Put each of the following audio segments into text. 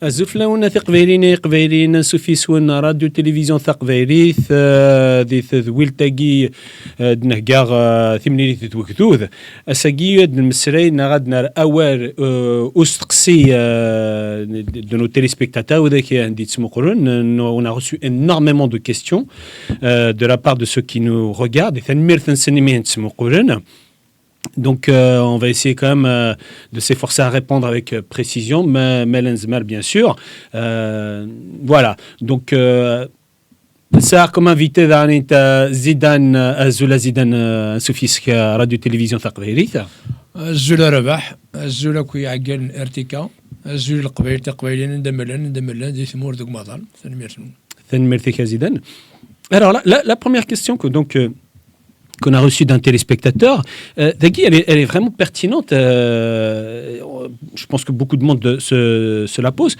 الزفلة قبيلين سوفيس ون راديو تلفزيون ثقبيليث ذي ذويل تاقي دنهقاغ ثمنيني توكذوذ أساقي المسري نغادنا أوار أستقسي de nos téléspectateurs qui عندي تسمو قرون. On a reçu énormément de questions de la part de ceux qui nous regardent. ثنمير ثنسنمين تسمو قرون. Donc, on va essayer quand même de s'efforcer à répondre avec précision, mais Melenzmer, bien sûr. Voilà. Donc, ça, comme invité, Zidane, Azula Zidane, Soufis, radio-télévision Thaqbaïrith. Azula Rabah, Azula Kouyagan RTK, Azula Qbaïl, Taqbaïlin, Demelan, Dismour de Gmadal. Merci, Zidane. Alors, la première question que donc. Qu'on a reçu d'un téléspectateur, Dagui, elle est vraiment pertinente. Je pense que beaucoup de monde se la pose.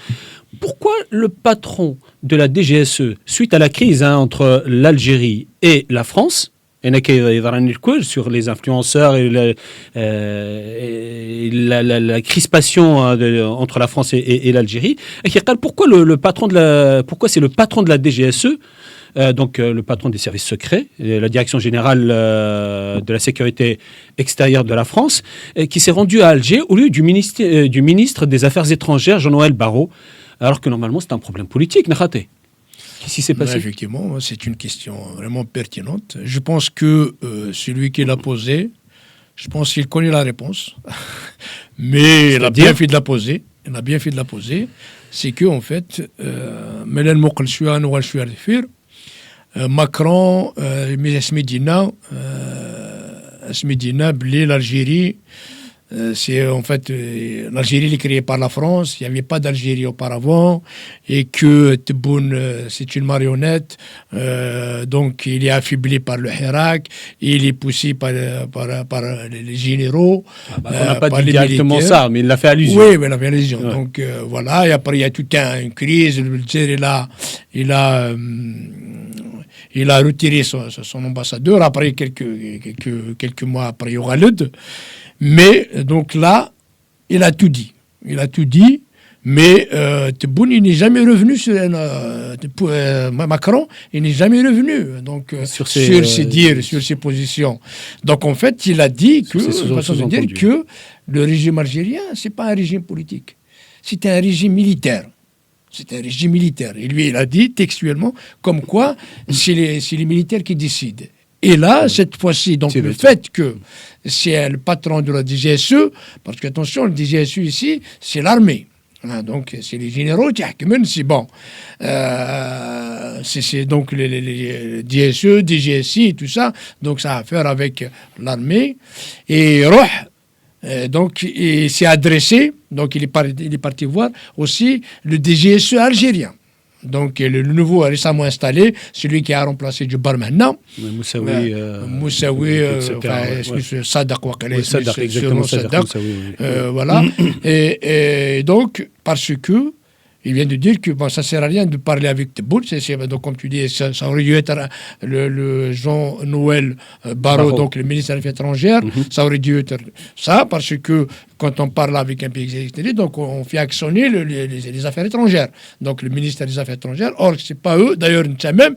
Pourquoi le patron de la DGSE, suite à la crise entre l'Algérie et la France, sur les influenceurs et la crispation entre la France et l'Algérie, pourquoi c'est le patron de la DGSE, donc le patron des services secrets, la direction générale de la sécurité extérieure de la France, qui s'est rendu à Alger au lieu du ministre des Affaires étrangères, Jean-Noël Barrot, alors que normalement c'est un problème politique, Nakhaté. Qu'est-ce qui s'est passé ? Effectivement, c'est une question vraiment pertinente. Je pense que celui qui l'a posée, je pense qu'il connaît la réponse, mais il a bien fait de la poser. C'est que en fait, Macron, Medina, l'Algérie, c'est en fait l'Algérie est créée par la France, il n'y avait pas d'Algérie auparavant, et que Tebboune c'est une marionnette, donc il est affaibli par le Hirak, il est poussé par les généraux. On n'a pas dit directement ça, mais il l'a fait allusion. Oui, il a fait allusion. Ouais. Donc voilà, et après il y a toute une crise, le il a retiré son ambassadeur, après quelques mois après il y aura Lud. Mais donc là, il a tout dit, mais Tebboune, il n'est jamais revenu sur Macron, il n'est jamais revenu donc sur ses positions. Donc en fait, il a dit que le régime algérien, c'est pas un régime politique, c'est un régime militaire. Et lui, il a dit textuellement comme quoi c'est les militaires qui décident. Et là, cette fois-ci, donc le fait que c'est le patron de la DGSE, parce qu'attention, le DGSE ici, c'est l'armée. Donc, c'est les généraux qui c'est bon. C'est donc les DGSE, DGSI, tout ça. Donc, ça a à faire avec l'armée. Et Roh, donc, il s'est adressé, donc il est parti voir aussi le DGSE algérien. Donc, le nouveau récemment installé, celui qui a remplacé Djoubar maintenant. Moussaoui, Sadak, voilà. Et donc, parce que il vient de dire que ça ne sert à rien de parler avec Tebboune. Donc, comme tu dis, ça aurait dû être le Jean-Noël Barrot, donc le ministre des Affaires étrangères. Ça aurait dû être ça, parce que quand on parle avec un pays extérieur, donc on fait actionner les affaires étrangères. Donc, le ministère des Affaires étrangères. Or, ce n'est pas eux. D'ailleurs, même,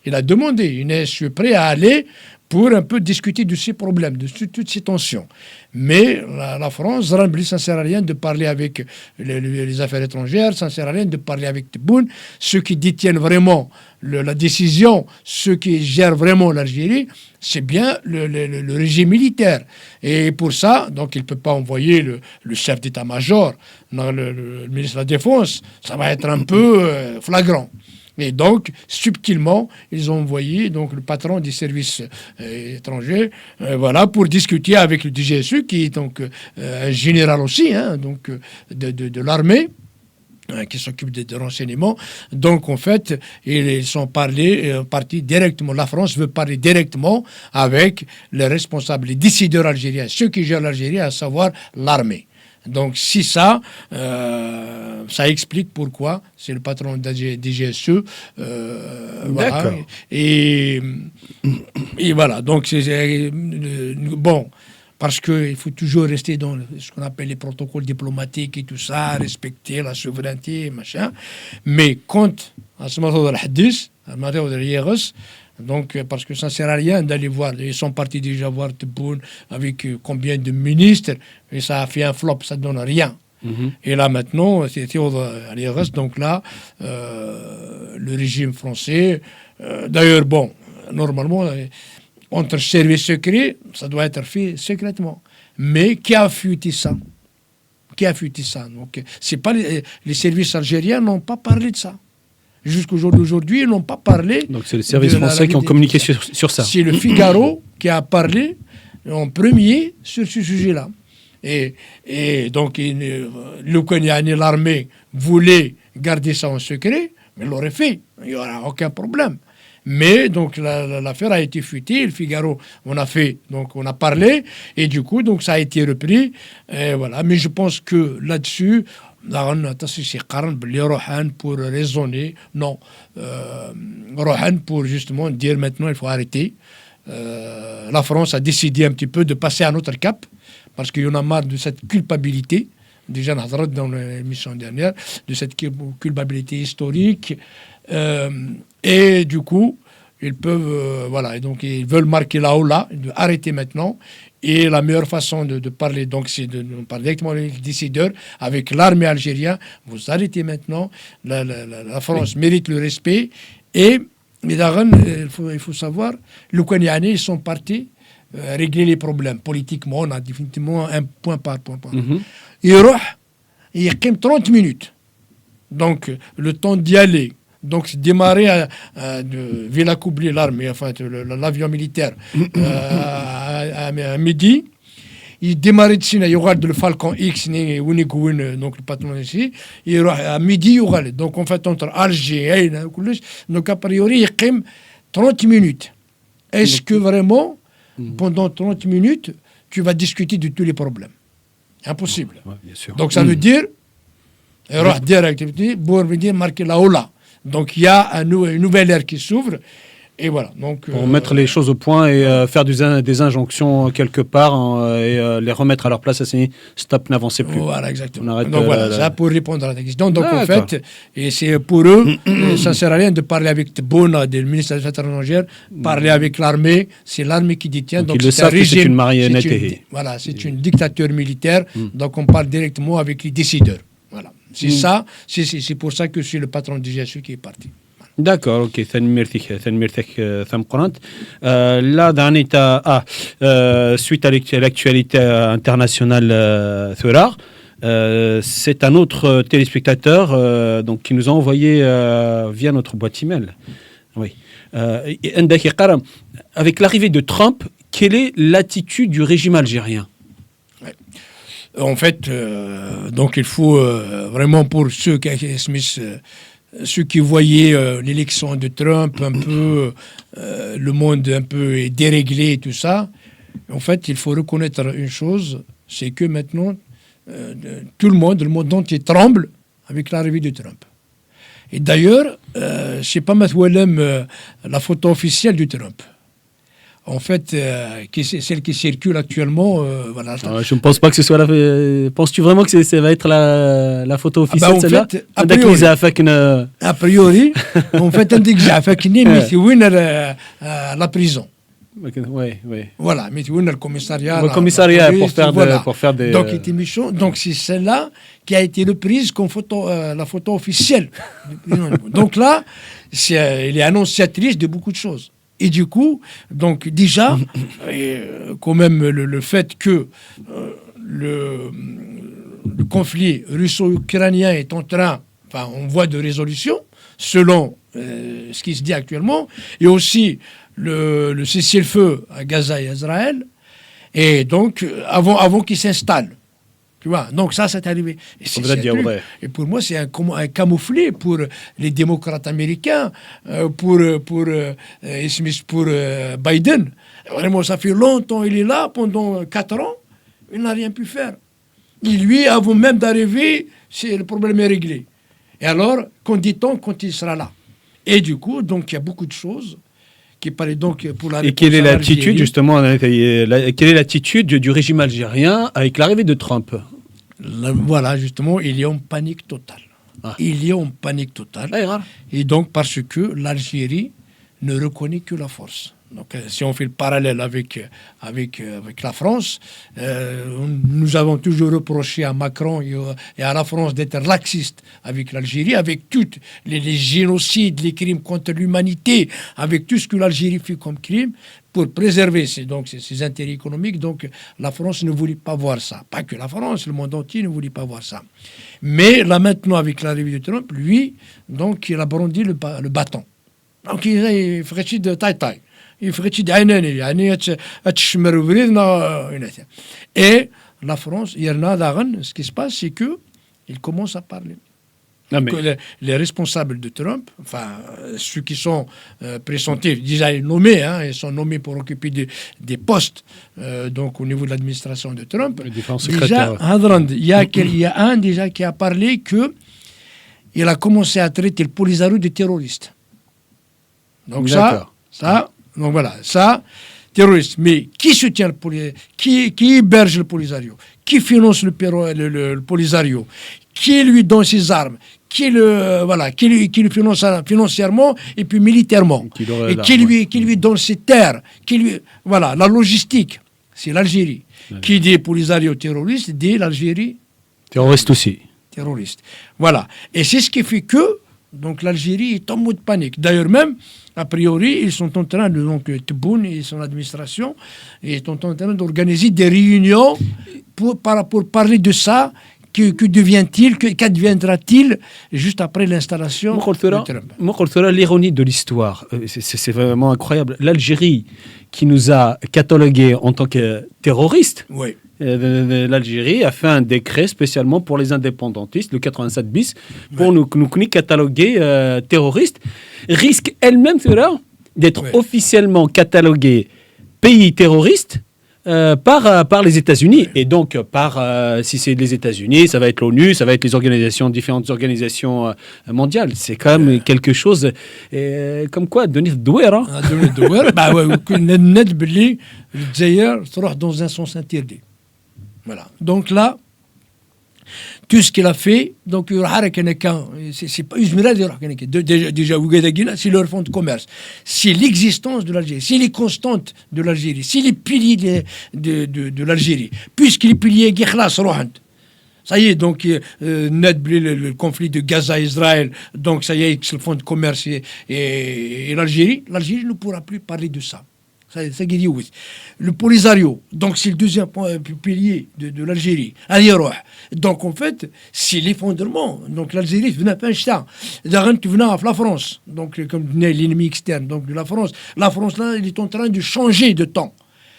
il a demandé, il est prêt à aller pour un peu discuter de ces problèmes, de toutes ces tensions. Mais la France, ça ne sert à rien de parler avec les affaires étrangères, ça ne sert à rien de parler avec Tebboune. Ceux qui détiennent vraiment la décision, ceux qui gèrent vraiment l'Algérie, c'est bien le régime militaire. Et pour ça, donc il ne peut pas envoyer le chef d'état-major, le ministre de la Défense, ça va être un peu flagrant. Et donc, subtilement, ils ont envoyé donc, le patron des services étrangers voilà, pour discuter avec le DGSE, qui est donc un général aussi, donc, de l'armée, qui s'occupe des renseignements. Donc, en fait, ils sont partis directement. La France veut parler directement avec les responsables, les décideurs algériens, ceux qui gèrent l'Algérie, à savoir l'armée. Donc, si ça explique pourquoi c'est le patron de la DGSE. Voilà. Et voilà. Donc, bon. Parce qu'il faut toujours rester dans ce qu'on appelle les protocoles diplomatiques et tout ça, respecter la souveraineté, machin. Mais quand, à ce moment-là, donc, parce que ça ne sert à rien d'aller voir. Ils sont partis déjà voir Tebboune avec combien de ministres, et ça a fait un flop, ça ne donne rien. Et là, maintenant, c'est Théodore Aliyeres. Donc là, le régime français, d'ailleurs, bon, normalement, entre services secrets, ça doit être fait secrètement. Mais qui a fuité ça? Donc, c'est pas les services algériens n'ont pas parlé de ça. Jusqu'au jour d'aujourd'hui, ils n'ont pas parlé. Donc c'est les services français qui ont communiqué sur ça. C'est le Figaro qui a parlé en premier sur ce sujet-là. Et donc, l'armée voulait garder ça en secret, mais l'aurait fait. Il n'y aura aucun problème. Mais donc l'affaire a été fuitée, le Figaro on a parlé, et du coup donc ça a été repris, et voilà. Mais je pense que là-dessus, pour raisonner, non, pour justement dire maintenant il faut arrêter. La France a décidé un petit peu de passer à un autre cap, parce qu'il y en a marre de cette culpabilité. Déjà dans l'émission dernière, de cette culpabilité historique. Et du coup, ils peuvent, et donc ils veulent marquer là, de arrêter maintenant. Et la meilleure façon de parler, donc, c'est de parler directement avec les décideurs, avec l'armée algérienne. Vous arrêtez maintenant. La France mérite le respect. Et il faut savoir, le Kouaniani, ils sont partis régler les problèmes. Politiquement, on a définitivement un point par point. Il y a 30 minutes. Donc, le temps d'y aller. Donc, démarrer de Villa Koubli, l'armée, enfin, l'avion militaire, à midi. Il démarrait de Sina, il y aura le Falcon X, donc le patron ici. Il y aura à midi, il y aura. Donc, en fait, entre Alger et donc, a priori, il y a 30 minutes. Est-ce que vraiment, pendant 30 minutes, tu vas discuter de tous les problèmes? Impossible. Ouais, bien sûr. Donc, ça veut dire, il y aura des activités pour venir marquer la Ola. Donc, il y a une nouvelle ère qui s'ouvre. Et voilà. Donc, pour mettre les choses au point et faire des injonctions quelque part et les remettre à leur place, c'est stop, n'avancez plus. Voilà, exactement. Donc, ça pour répondre à la question. Donc, en fait, et c'est pour eux, ça ne sert à rien de parler avec Tebboune, le ministre des Affaires étrangères, parler avec l'armée. C'est l'armée qui détient. Donc, ils le savent que c'est une marionnette. Voilà, c'est une dictature militaire. Donc, on parle directement avec les décideurs. Voilà. C'est ça. C'est pour ça que c'est le patron du GSU qui est parti. D'accord, ok. Là, suite à l'actualité internationale, c'est un autre téléspectateur donc, qui nous a envoyé via notre boîte email. Oui. Avec l'arrivée de Trump, quelle est l'attitude du régime algérien? En fait, donc il faut vraiment pour ceux qui voyaient l'élection de Trump un peu, le monde un peu déréglé et tout ça, en fait, il faut reconnaître une chose, c'est que maintenant, tout le monde entier tremble avec l'arrivée de Trump. Et d'ailleurs, je ne sais pas maintenant la photo officielle de Trump. En fait, celle qui circule actuellement, voilà. Je ne pense pas que ce soit la. Penses-tu vraiment que ça va être la photo officielle, celle-là? A priori, en fait, on dit que j'ai affecté, mais c'est où la prison. Oui. Voilà, mais où le commissariat. Le commissariat pour faire des. Donc, donc c'est celle-là qui a été reprise comme la photo officielle. Donc là, elle est annonciatrice de beaucoup de choses. Et du coup, donc déjà, quand même le fait que le conflit russo-ukrainien est en voie de résolution, selon ce qui se dit actuellement, et aussi le cessez-le-feu à Gaza et Israël, et donc avant qu'il s'installe. Tu vois, donc ça, c'est arrivé. Et pour moi, c'est un camouflet pour les démocrates américains, pour Biden. Vraiment, ça fait longtemps, il est là, pendant 4 ans, il n'a rien pu faire. Et lui, avant même d'arriver, le problème est réglé. Et alors, qu'en dit-on quand il sera là? Et du coup, donc, il y a beaucoup de choses qui parlait donc pour la Et quelle est réponse à l'attitude, l'Algérie. justement, quelle est l'attitude du régime algérien avec l'arrivée de Trump? Voilà, justement, il y a une panique totale. Ah. Il y a une panique totale. Et donc, parce que l'Algérie ne reconnaît que la force. Donc, si on fait le parallèle avec la France, nous avons toujours reproché à Macron et à la France d'être laxiste avec l'Algérie, avec tous les génocides, les crimes contre l'humanité, avec tout ce que l'Algérie fait comme crime, pour préserver ses intérêts économiques. Donc, la France ne voulait pas voir ça. Pas que la France, le monde entier ne voulait pas voir ça. Mais là, maintenant, avec l'arrivée de Trump, lui, donc, il a brandi le bâton. Donc, il ferait de taille-taille. Il ferait de et la France, ce qui se passe, c'est qu'il commence à parler. Les responsables de Trump, enfin ceux qui sont pressentis, déjà nommés, ils sont nommés pour occuper des postes donc au niveau de l'administration de Trump. Déjà, il y a un déjà qui a parlé qu'il a commencé à traiter le Polisario de terroriste. Donc donc voilà, ça, terroriste. Mais qui soutient le Polisario? Qui héberge le Polisario? Qui finance le Polisario? Qui lui donne ses armes? Qui lui finance financièrement et puis militairement? Et qui lui donne ses terres? La logistique, c'est l'Algérie. Qui dit Polisario terroriste, dit l'Algérie terroriste aussi. Terroriste. Voilà. Et c'est ce qui fait que donc l'Algérie est en mode panique. D'ailleurs même, a priori, ils sont en train Tebboune et son administration, ils sont en train d'organiser des réunions pour parler de ça. Que devient-il, qu'adviendra-t-il juste après l'installation de Trump? L'ironie de l'histoire, c'est vraiment incroyable. L'Algérie, qui nous a catalogués en tant que terroristes, oui. L'Algérie a fait un décret spécialement pour les indépendantistes, le 87 bis, pour nous cataloguer terroristes, risque elle-même d'être officiellement cataloguée pays terroriste par les États-Unis. Et donc, si c'est les États-Unis, ça va être l'ONU, ça va être différentes organisations mondiales. C'est quand même quelque chose comme quoi, devenir douer. Dans un sens interdit. Voilà. Donc là, tout ce qu'il a fait, donc il y aura c'est pas déjà c'est leur fonds de commerce, c'est l'existence de l'Algérie, c'est les constantes de l'Algérie, c'est les piliers de l'Algérie, puisque les piliers ça y est, donc le conflit de Gaza-Israël, donc ça y est, le fonds de commerce et l'Algérie ne pourra plus parler de ça. Le Polisario, donc c'est le deuxième pilier de l'Algérie. Donc en fait, c'est l'effondrement. Donc l'Algérie venait à Pinchta. Venait à la France. Donc comme l'ennemi externe donc de la France. La France là, il est en train de changer de temps.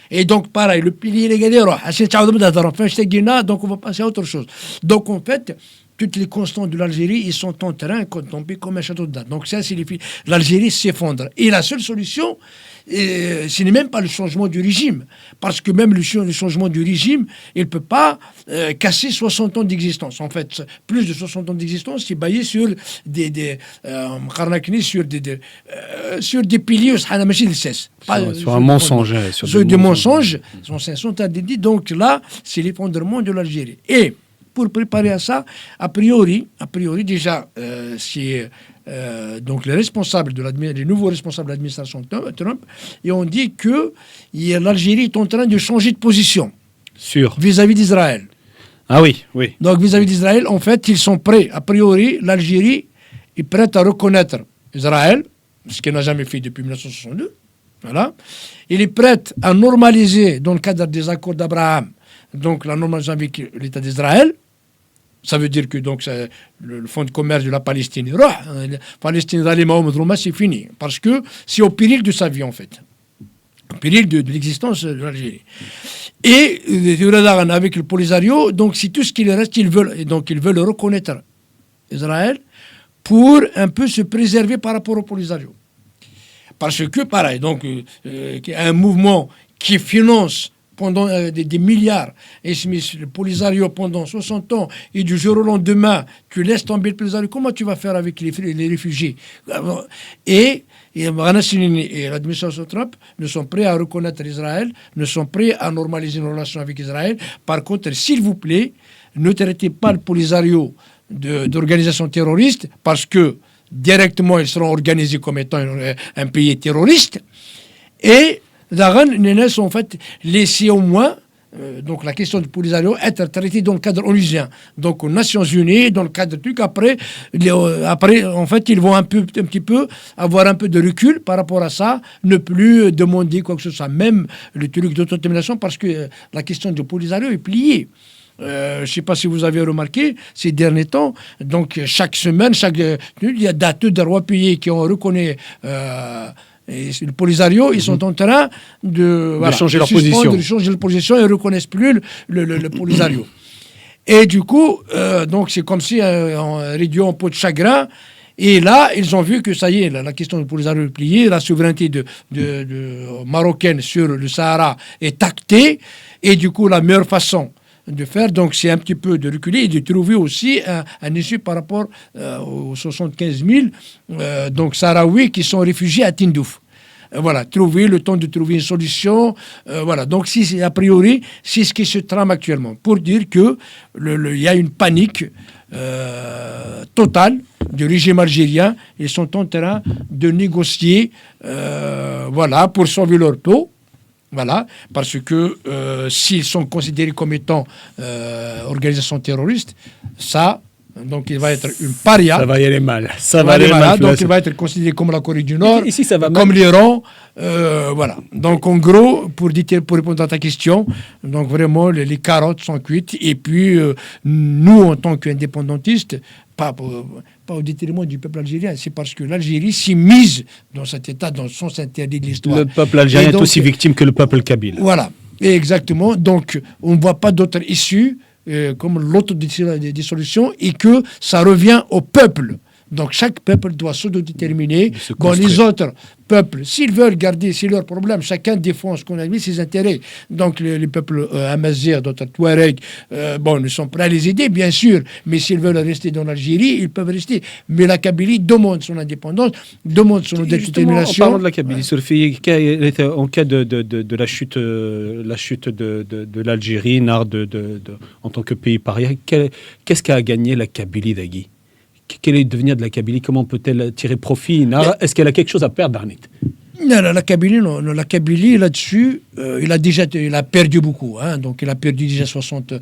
Et donc pareil, le pilier donc on va passer à autre chose. Donc en fait, toutes les constantes de l'Algérie, ils sont en train de tomber comme un château de date. Donc ça, c'est l'Algérie s'effondre. Et la seule solution, ce n'est même pas le changement du régime. Parce que même le changement du régime, il ne peut pas casser 60 ans d'existence. En fait, plus de 60 ans d'existence, c'est basé sur sur des piliers, sur un mensonge. Sur des mensonges, sont interdits. Donc là, c'est l'effondrement de l'Algérie. Et pour préparer à ça, a priori déjà, c'est donc les nouveaux responsables de l'administration Trump, et on dit que l'Algérie est en train de changer de position vis-à-vis d'Israël. Ah oui. Donc vis-à-vis d'Israël, en fait, ils sont prêts. A priori, l'Algérie est prête à reconnaître Israël, ce qu'elle n'a jamais fait depuis 1962. Voilà. Il est prête à normaliser, dans le cadre des accords d'Abraham, donc la normalisation avec l'État d'Israël. Ça veut dire que donc, le fonds de commerce de la Palestine, Palestine, c'est fini. Parce que c'est au péril de sa vie, en fait. Au péril de l'existence de l'Algérie. Et avec le Polisario, donc c'est tout ce qu'il reste, ils veulent reconnaître Israël pour un peu se préserver par rapport au Polisario. Parce que, pareil, donc, un mouvement qui finance pendant des milliards, et le Polisario pendant 60 ans, et du jour au lendemain, tu laisses tomber le Polisario, comment tu vas faire avec les réfugiés? Et l'administration Trump ne sont prêts à reconnaître Israël, ne sont prêts à normaliser nos relations avec Israël. Par contre, s'il vous plaît, ne traitez pas le Polisario d'organisation terroriste, parce que directement, ils seront organisés comme étant un pays terroriste. Et Daran Nénès, en fait, laisser au moins, donc la question du Polisario, être traitée dans le cadre onusien. Donc aux Nations Unies, dans le cadre du truc. Après, en fait, ils vont un petit peu avoir un peu de recul par rapport à ça, ne plus demander quoi que ce soit, même le truc d'autodétermination, parce que la question du Polisario est pliée. Je ne sais pas si vous avez remarqué ces derniers temps, donc chaque semaine, il y a deux des rois pays qui ont reconnu le Polisario, ils sont en train de changer leur position. De changer leur position et ne reconnaissent plus le Polisario. Et du coup, donc c'est comme si on réduit en peau de chagrin. Et là, ils ont vu que ça y est, la question du Polisario est pliée, la souveraineté marocaine sur le Sahara est actée. Et du coup, la meilleure façon de faire, donc c'est un petit peu de reculer et de trouver aussi un issue par rapport aux 75 000 donc Sahraouis qui sont réfugiés à Tindouf. Voilà, le temps de trouver une solution. Voilà, donc a priori, c'est ce qui se trame actuellement. Pour dire que il y a une panique totale du régime algérien. Ils sont en train de négocier, voilà, pour sauver leur peau. Voilà, parce que s'ils sont considérés comme étant organisation terroriste, ça, donc il va être une paria. Ça va y aller mal. Ça va aller mal. Donc il va être considéré comme la Corée du Nord, ici, ça va comme l'Iran. Voilà. Donc en gros, pour répondre à ta question, donc vraiment les carottes sont cuites. Et puis nous, en tant qu'indépendantistes, pas au détriment du peuple algérien, c'est parce que l'Algérie s'immisce dans cet état, dans le sens interdit de l'histoire. Le peuple algérien est aussi victime que le peuple kabyle. Voilà, exactement. Donc, on ne voit pas d'autre issue comme l'autre des solutions, et que ça revient au peuple. Donc, chaque peuple doit s'autodéterminer. Bon, les autres peuples, s'ils veulent garder, c'est leur problème. Chacun défend ce qu'on a mis, ses intérêts. Donc, les peuples Amazigh, d'autres Touaregs, ils sont prêts à les aider, bien sûr. Mais s'ils veulent rester dans l'Algérie, ils peuvent rester. Mais la Kabylie demande son indépendance, demande son autodétermination. En parlant de la Kabylie, Sophie, en cas de la chute de l'Algérie, en tant que pays paria, qu'est-ce qu'a gagné la Kabylie, Dagui? Quel est le devenir de la Kabylie? Comment peut-elle tirer profit? Est-ce qu'elle a quelque chose à perdre, Arnit? Non, la Kabylie, là-dessus, il a perdu beaucoup. Hein, donc, il a perdu déjà 60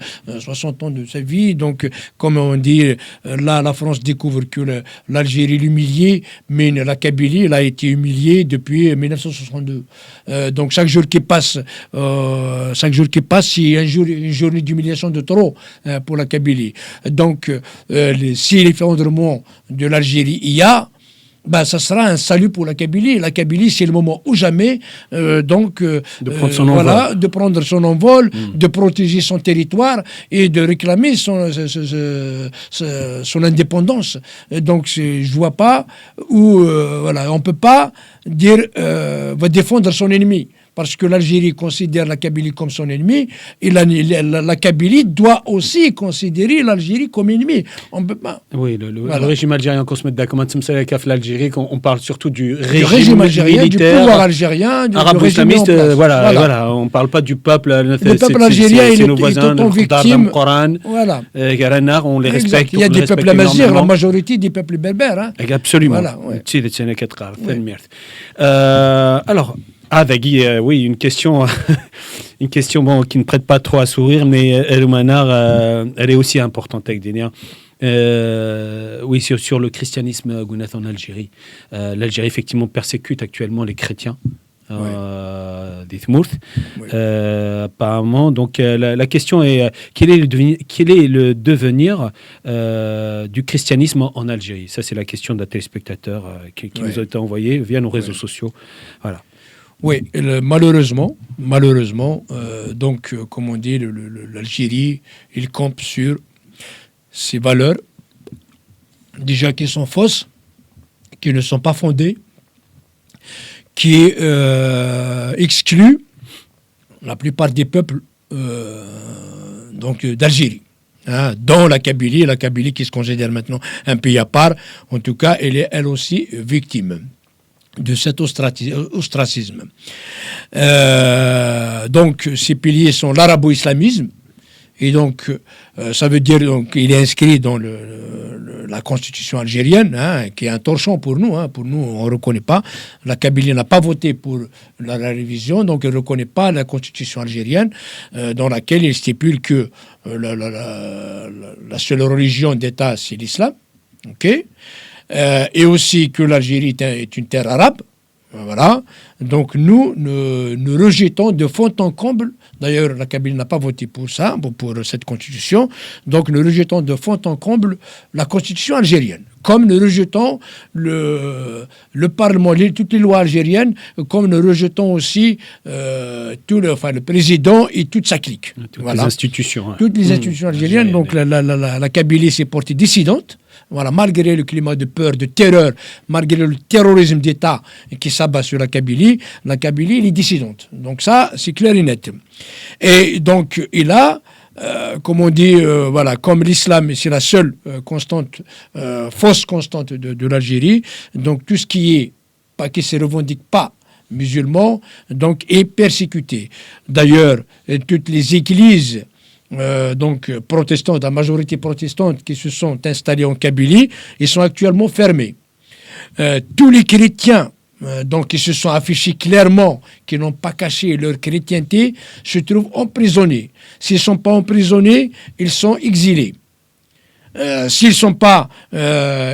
ans de sa vie. Donc, comme on dit, là, la France découvre que l'Algérie l'humiliait, mais la Kabylie, elle a été humiliée depuis 1962. Donc, chaque jour qui passe, c'est une journée d'humiliation de trop pour la Kabylie. Donc, si l'effondrement de l'Algérie il y a, ça sera un salut pour la Kabylie. La Kabylie, c'est le moment ou jamais de prendre son envol, de protéger son territoire et de réclamer son indépendance. Donc, je vois pas où, on peut pas dire va défendre son ennemi. Parce que l'Algérie considère la Kabylie comme son ennemi, et la Kabylie doit aussi considérer l'Algérie comme ennemi. On peut pas. Oui, le régime algérien qu'on se met d'accord, l'Algérie, on parle surtout du régime algérien, militaire, du pouvoir algérien, du arabo-islamiste. Voilà, on ne parle pas du peuple. Le peuple algérien, il est autant victime. Voilà. On les respecte. Il y a des peuples amazighs, la majorité des peuples berbères. Hein. Absolument. Voilà, alors. Dagui, oui, une question qui ne prête pas trop à sourire, mais elle est aussi importante avec Dénia. Oui, sur le christianisme Gounath en Algérie. L'Algérie, effectivement, persécute actuellement les chrétiens d'Ithmourth. Oui. Apparemment, donc la question est quel est le devenir du christianisme en Algérie? Ça, c'est la question d'un téléspectateur qui nous a été envoyée via nos réseaux sociaux. Voilà. Oui, malheureusement, donc, comme on dit, l'Algérie, il campe sur ses valeurs, déjà qui sont fausses, qui ne sont pas fondées, qui excluent la plupart des peuples donc d'Algérie. Hein, dont la Kabylie qui se considère maintenant un pays à part, en tout cas, elle est elle aussi victime de cet ostracisme. Donc, ces piliers sont l'arabo-islamisme, et donc, ça veut dire qu'il est inscrit dans la constitution algérienne, hein, qui est un torchon pour nous. Hein. Pour nous, on ne reconnaît pas. La Kabylie n'a pas voté pour la révision, donc elle ne reconnaît pas la constitution algérienne, dans laquelle il stipule que la seule religion d'État, c'est l'islam. Okay, et aussi que l'Algérie est une terre arabe. Voilà. Donc nous rejetons de fond en comble, d'ailleurs la Kabylie n'a pas voté pour ça, pour cette constitution, donc nous rejetons de fond en comble la constitution algérienne, comme nous rejetons le Parlement, toutes les lois algériennes, comme nous rejetons aussi le président et toute sa clique. Toutes les institutions. Hein. Toutes les institutions algériennes, donc la Kabylie s'est portée dissidente. Voilà, malgré le climat de peur, de terreur, malgré le terrorisme d'État qui s'abat sur la Kabylie elle est dissidente. Donc ça, c'est clair et net. Et donc, il a, comme on dit, voilà, comme l'islam, c'est la seule fausse constante de l'Algérie, donc tout ce qui se revendique pas musulman, donc est persécuté. D'ailleurs, toutes les églises protestantes, la majorité protestante qui se sont installés en Kabylie, ils sont actuellement fermés. Tous les chrétiens qui se sont affichés clairement, qui n'ont pas caché leur chrétienté, se trouvent emprisonnés. S'ils ne sont pas emprisonnés, ils sont exilés. S'ils ne sont pas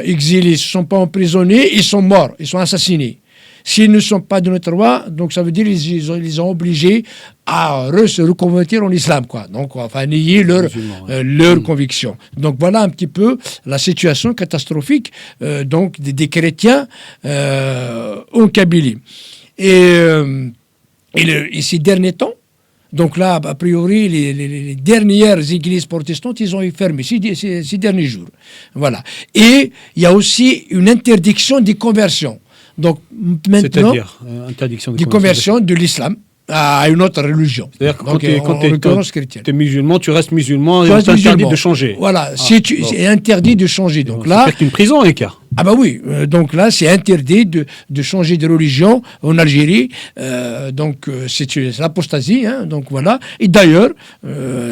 exilés, s'ils ne sont pas emprisonnés, ils sont morts, ils sont assassinés. S'ils ne sont pas de notre roi, donc ça veut dire qu'ils les ont obligés à se reconvertir en islam, quoi. Donc, enfin, nier leur conviction. Donc, voilà un petit peu la situation catastrophique des chrétiens en Kabylie. Et ces derniers temps, donc là, a priori, les dernières églises protestantes, ils ont fermé ces derniers jours. Voilà. Et il y a aussi une interdiction des conversions. Donc maintenant, c'est-à-dire interdiction de conversion de l'islam à une autre religion. C'est-à-dire que quand tu es musulman, tu restes musulman, et c'est interdit de changer. Voilà, c'est interdit de changer. Donc là, c'est une prison, écart. Ah bah oui, donc là c'est interdit de changer de religion en Algérie, c'est l'apostasie, hein, donc voilà. Et d'ailleurs,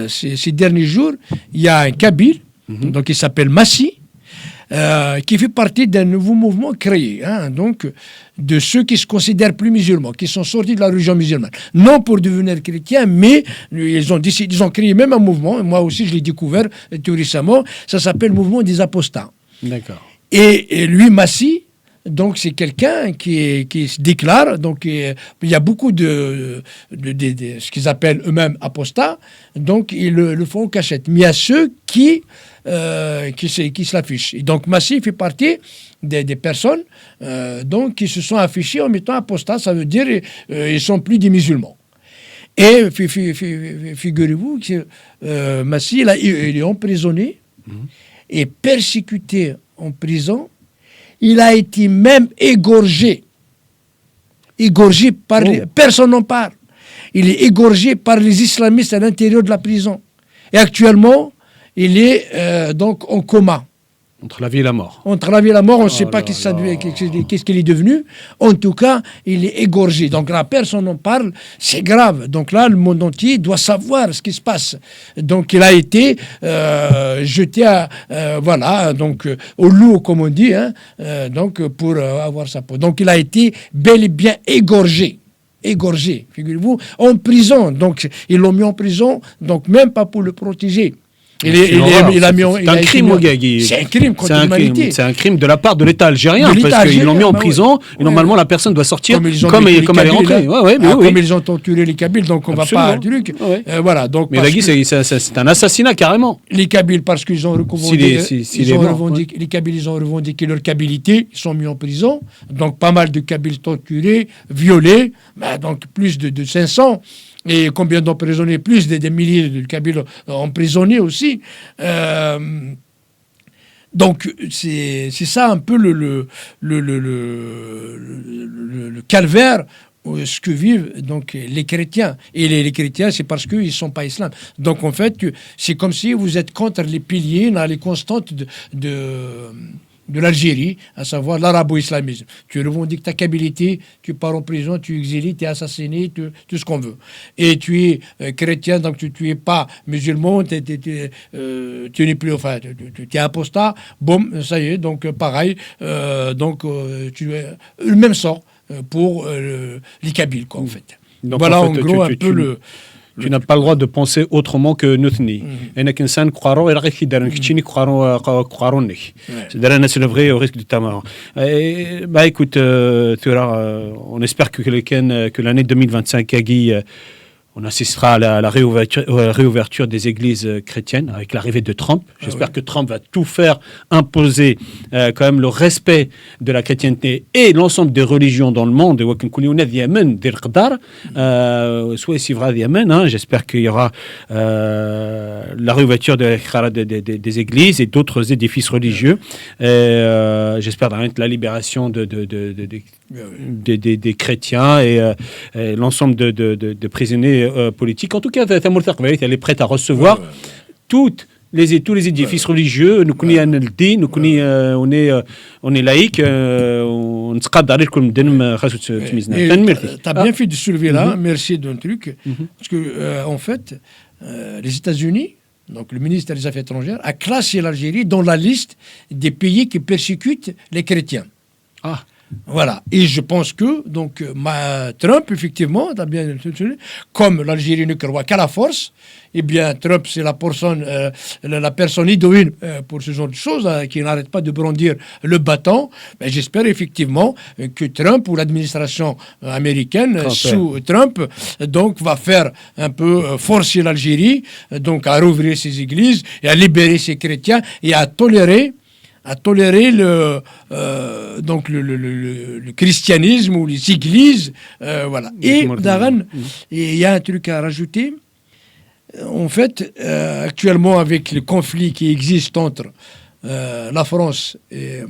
ces derniers jours, il y a un Kabyle, donc il s'appelle Massi, qui fait partie d'un nouveau mouvement créé, hein, donc de ceux qui se considèrent plus musulmans, qui sont sortis de la religion musulmane, non pour devenir chrétiens, mais ils ont créé même un mouvement, moi aussi je l'ai découvert tout récemment, ça s'appelle le mouvement des apostats. D'accord. Et lui, Massi, donc c'est quelqu'un qui se déclare, donc il y a beaucoup de ce qu'ils appellent eux-mêmes apostats, donc ils le font en cachette. Mais il y a ceux qui se l'affichent. Et donc Massi fait partie des personnes donc qui se sont affichées en mettant apostats, ça veut dire ils sont plus des musulmans. Et figurez-vous que Massi, là, il est emprisonné et persécuté en prison. Il a été même égorgé. Égorgé par... Personne n'en parle. Il est égorgé par les islamistes à l'intérieur de la prison. Et actuellement, il est donc en coma. Entre la vie et la mort. Entre la vie et la mort, on ne sait pas qu'est-ce qu'il est devenu. En tout cas, il est égorgé. Donc là, personne n'en parle. C'est grave. Donc là, le monde entier doit savoir ce qui se passe. Donc il a été jeté au loup, comme on dit, hein, donc pour avoir sa peau. Donc il a été bel et bien égorgé, figurez-vous, en prison. Donc ils l'ont mis en prison, donc même pas pour le protéger. C'est un crime, Guy. C'est un crime contre l'humanité. C'est un crime de la part de l'État algérien, parce qu'ils l'ont mis en prison, et normalement la personne doit sortir comme elle est rentrée. Comme ils ont torturé les Kabyles, donc on ne va pas... Voilà, donc, mais Guy, c'est un assassinat carrément. Les Kabyles, parce qu'ils ont revendiqué, les Kabyles, ils ont revendiqué leur Kabyléité, ils sont mis en prison, donc pas mal de Kabyles torturés, violés, donc plus de 500. Et combien d'emprisonnés? Plus des milliers de Kabyles emprisonnés aussi. Donc, c'est ça un peu le calvaire ce que vivent donc les chrétiens. Et les chrétiens, c'est parce qu'ils ne sont pas islam. Donc en fait, c'est comme si vous êtes contre les piliers, les constantes de l'Algérie, à savoir l'arabo-islamisme. Tu revendiques ta kabylie, tu pars en prison, tu es exilé, tu es assassiné, tout ce qu'on veut. Et tu es chrétien, donc tu n'es pas musulman, tu n'es plus, enfin, tu es apostat, boum, ça y est, donc pareil, tu es le même sort pour les Kabyles, quoi, en fait. Donc, voilà, en fait, en gros, un peu le... Tu n'as pas le droit de penser autrement que Nuthni. Et qu'insan croiro et la qui d'un kitchini croironne. C'est derrière c'est le vrai au risque de tamar. Bah écoute, tu on espère que l'année 2025 on assistera à la réouverture des églises chrétiennes avec l'arrivée de Trump. J'espère que Trump va tout faire imposer quand même le respect de la chrétienté et l'ensemble des religions dans le monde. J'espère qu'il y aura la réouverture des églises et d'autres édifices religieux. J'espère la libération des chrétiens et l'ensemble de prisonniers politiques. En tout cas, elle est prête à recevoir tous les édifices religieux. Nous on est laïque. On se cadre comme tu as bien fait de soulever là. Merci d'un truc. Parce que, en fait, les États-Unis, donc le ministère des Affaires étrangères, a classé l'Algérie dans la liste des pays qui persécutent les chrétiens. Ah. Voilà. Et je pense que donc Trump, effectivement, comme l'Algérie ne croit qu'à la force, eh bien Trump, c'est la personne idoine pour ce genre de choses, qui n'arrête pas de brandir le bâton. Mais j'espère effectivement que Trump ou l'administration américaine sous Trump donc va faire un peu forcer l'Algérie donc à rouvrir ses églises et à libérer ses chrétiens et à tolérer le christianisme ou les églises, voilà. Et Daran, il y a un truc à rajouter. En fait, actuellement, avec le conflit qui existe entre la France et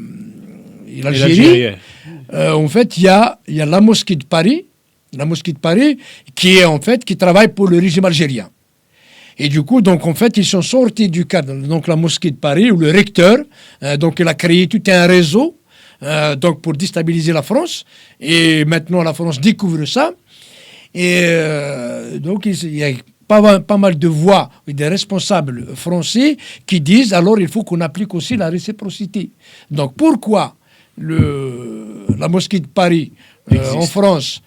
l'Algérie, en fait, il y a la mosquée de Paris, qui travaille pour le régime algérien. Et du coup, donc, en fait, ils sont sortis du cadre. Donc, la mosquée de Paris, où le recteur, donc, il a créé tout un réseau, donc, pour déstabiliser la France. Et maintenant, la France découvre ça. Et donc, il y a pas mal de voix et des responsables français qui disent, alors, il faut qu'on applique aussi la réciprocité. Donc, pourquoi la mosquée de Paris, en France,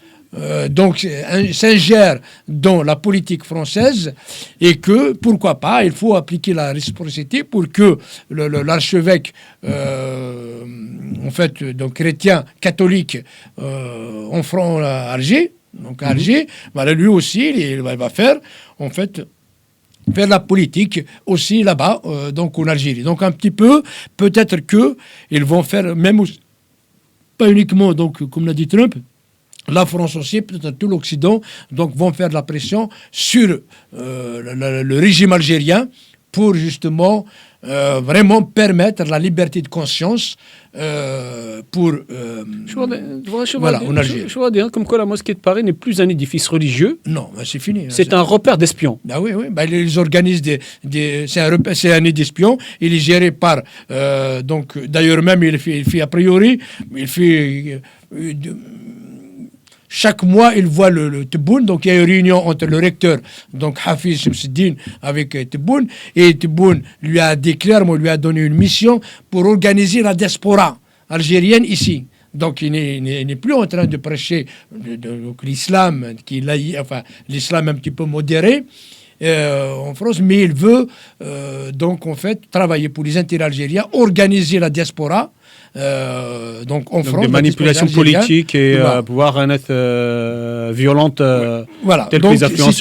donc s'ingère dans la politique française et que, pourquoi pas, il faut appliquer la réciprocité pour que l'archevêque, en fait, donc chrétien, catholique, en France, à Alger, donc à Alger, voilà, lui aussi, il va faire, en fait, faire la politique aussi là-bas, donc en Algérie. Donc un petit peu, peut-être qu'ils vont faire, même pas uniquement, donc comme l'a dit Trump, la France aussi, peut-être tout l'Occident, donc vont faire de la pression sur le régime algérien pour justement vraiment permettre la liberté de conscience pour voilà, en Algérie. Je vois dire comme quoi la mosquée de Paris n'est plus un édifice religieux. Non, ben c'est fini. C'est un repère d'espions. Ah oui, ben ils organisent c'est un nid d'espions. Il est géré par donc d'ailleurs même il fait a priori chaque mois, il voit le Tebboune. Donc, il y a une réunion entre le recteur, donc Hafiz Shamsuddin, avec Tebboune. Et Tebboune lui a donné une mission pour organiser la diaspora algérienne ici. Donc, il n'est plus en train de prêcher l'islam, l'islam un petit peu modéré en France, mais il veut donc, en fait, travailler pour les intérêts algériens, organiser la diaspora. Donc en France, des manipulations politiques et pouvoir être violente, voilà. telles donc, que les influences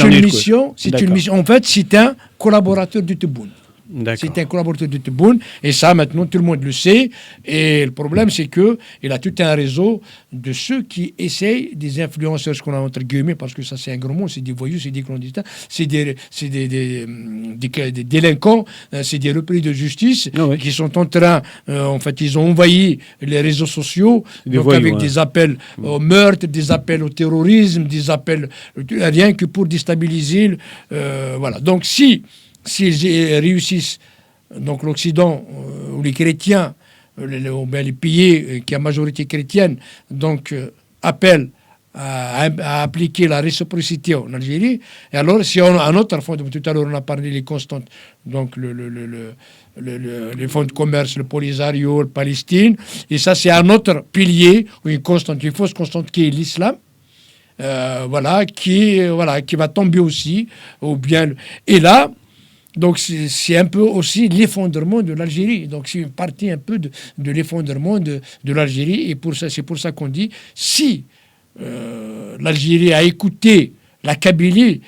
c'est une mission. En fait, c'est un collaborateur du Tebboune. D'accord. C'est un collaborateur de Tebboune. Et ça, maintenant, tout le monde le sait. Et le problème, c'est qu'il a tout un réseau de ceux qui essayent, des influenceurs, ce qu'on a entre guillemets, parce que ça, c'est un grand mot, c'est des voyous, c'est des clandestins, c'est des délinquants, c'est des repris de justice qui sont en train, en fait, ils ont envahi les réseaux sociaux, donc voyous, avec des appels au meurtre, des appels au terrorisme, des appels, rien que pour déstabiliser. Voilà. Donc, s'ils réussissent, donc l'Occident ou les chrétiens, les pays qui ont majorité chrétienne, donc appellent à appliquer la réciprocité en Algérie. Et alors, si on a un autre fonds, tout à l'heure on a parlé des constantes, donc les fonds de commerce, le Polisario, le Palestine, et ça c'est un autre pilier, ou une fausse constante qui est l'islam. Qui va tomber aussi, ou bien, et là, donc c'est un peu aussi l'effondrement de l'Algérie. Donc c'est une partie un peu de l'effondrement de l'Algérie, et c'est pour ça qu'on dit, si l'Algérie a écouté la Kabylie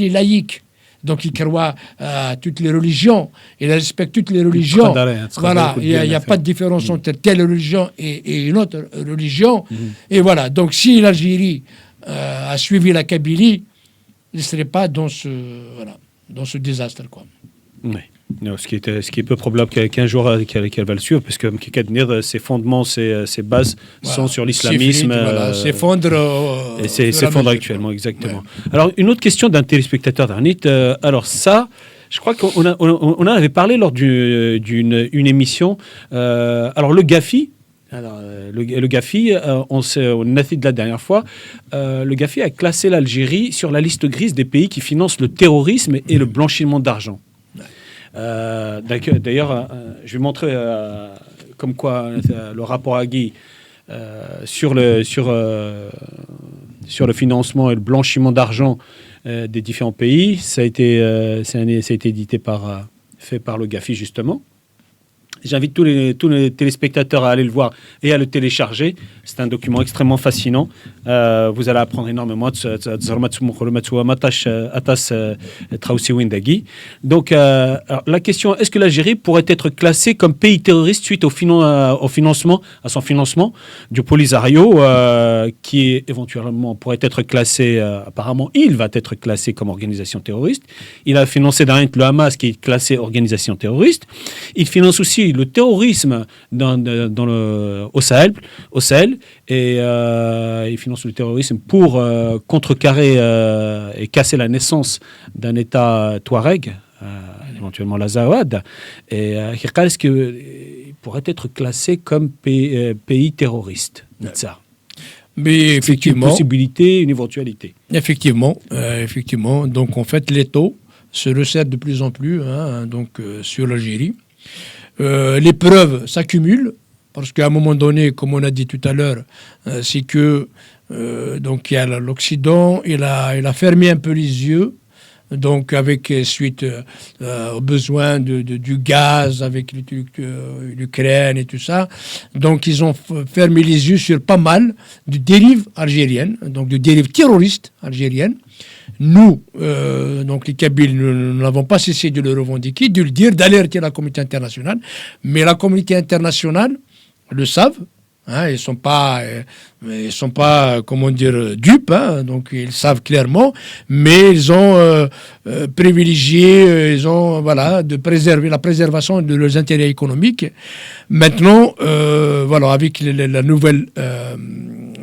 laïque, donc il croit à toutes les religions, il respecte toutes les religions. Voilà, il n'y a pas de différence entre telle religion et une autre religion. Et voilà, donc si l'Algérie a suivi la Kabylie, il ne serait pas dans ce désastre, quoi. Oui. Non, ce qui est peu probable qu'un jour qu'elle va le suivre, parce que ses fondements, ses bases sont sur l'islamisme. S'effondre actuellement, exactement. Ouais. Alors, une autre question d'un téléspectateur d'Arnit. Alors ça, je crois qu'on en avait parlé lors d'une émission. Alors, le GAFI. Alors, le GAFI, on a dit de la dernière fois, le GAFI a classé l'Algérie sur la liste grise des pays qui financent le terrorisme et le blanchiment d'argent. D'ailleurs, je vais montrer comme quoi le rapport Agui sur le financement et le blanchiment d'argent des différents pays. Ça a été édité fait par le GAFI, justement. J'invite tous les téléspectateurs à aller le voir et à le télécharger. C'est un document extrêmement fascinant. Vous allez apprendre énormément. Donc, la question, est-ce que l'Algérie pourrait être classée comme pays terroriste suite à son financement du Polisario, qui éventuellement pourrait être classé, apparemment, il va être classé comme organisation terroriste. Il a financé le Hamas, qui est classé organisation terroriste. Il finance aussi le terrorisme au Sahel, et il finance le terrorisme pour contrecarrer et casser la naissance d'un État touareg, éventuellement l'Azawad. Et est-ce qu'il pourrait être classé comme pays terroriste? Mais effectivement, une possibilité, une éventualité. Effectivement. Donc en fait, l'étau se resserre de plus en plus sur l'Algérie. Les preuves s'accumulent, parce qu'à un moment donné, comme on a dit tout à l'heure, c'est que donc il y a l'Occident, il a fermé un peu les yeux, donc avec suite aux besoins du gaz, avec l'Ukraine et tout ça. Donc ils ont fermé les yeux sur pas mal de dérives algériennes, donc de dérives terroristes algériennes. Nous, donc les Kabyles, nous n'avons pas cessé de le revendiquer, de le dire, d'alerter la communauté internationale. Mais la communauté internationale le savent. Ils sont pas, comment dire, dupes. Donc ils savent clairement, mais ils ont privilégié, de préserver la préservation de leurs intérêts économiques. Maintenant, avec la nouvelle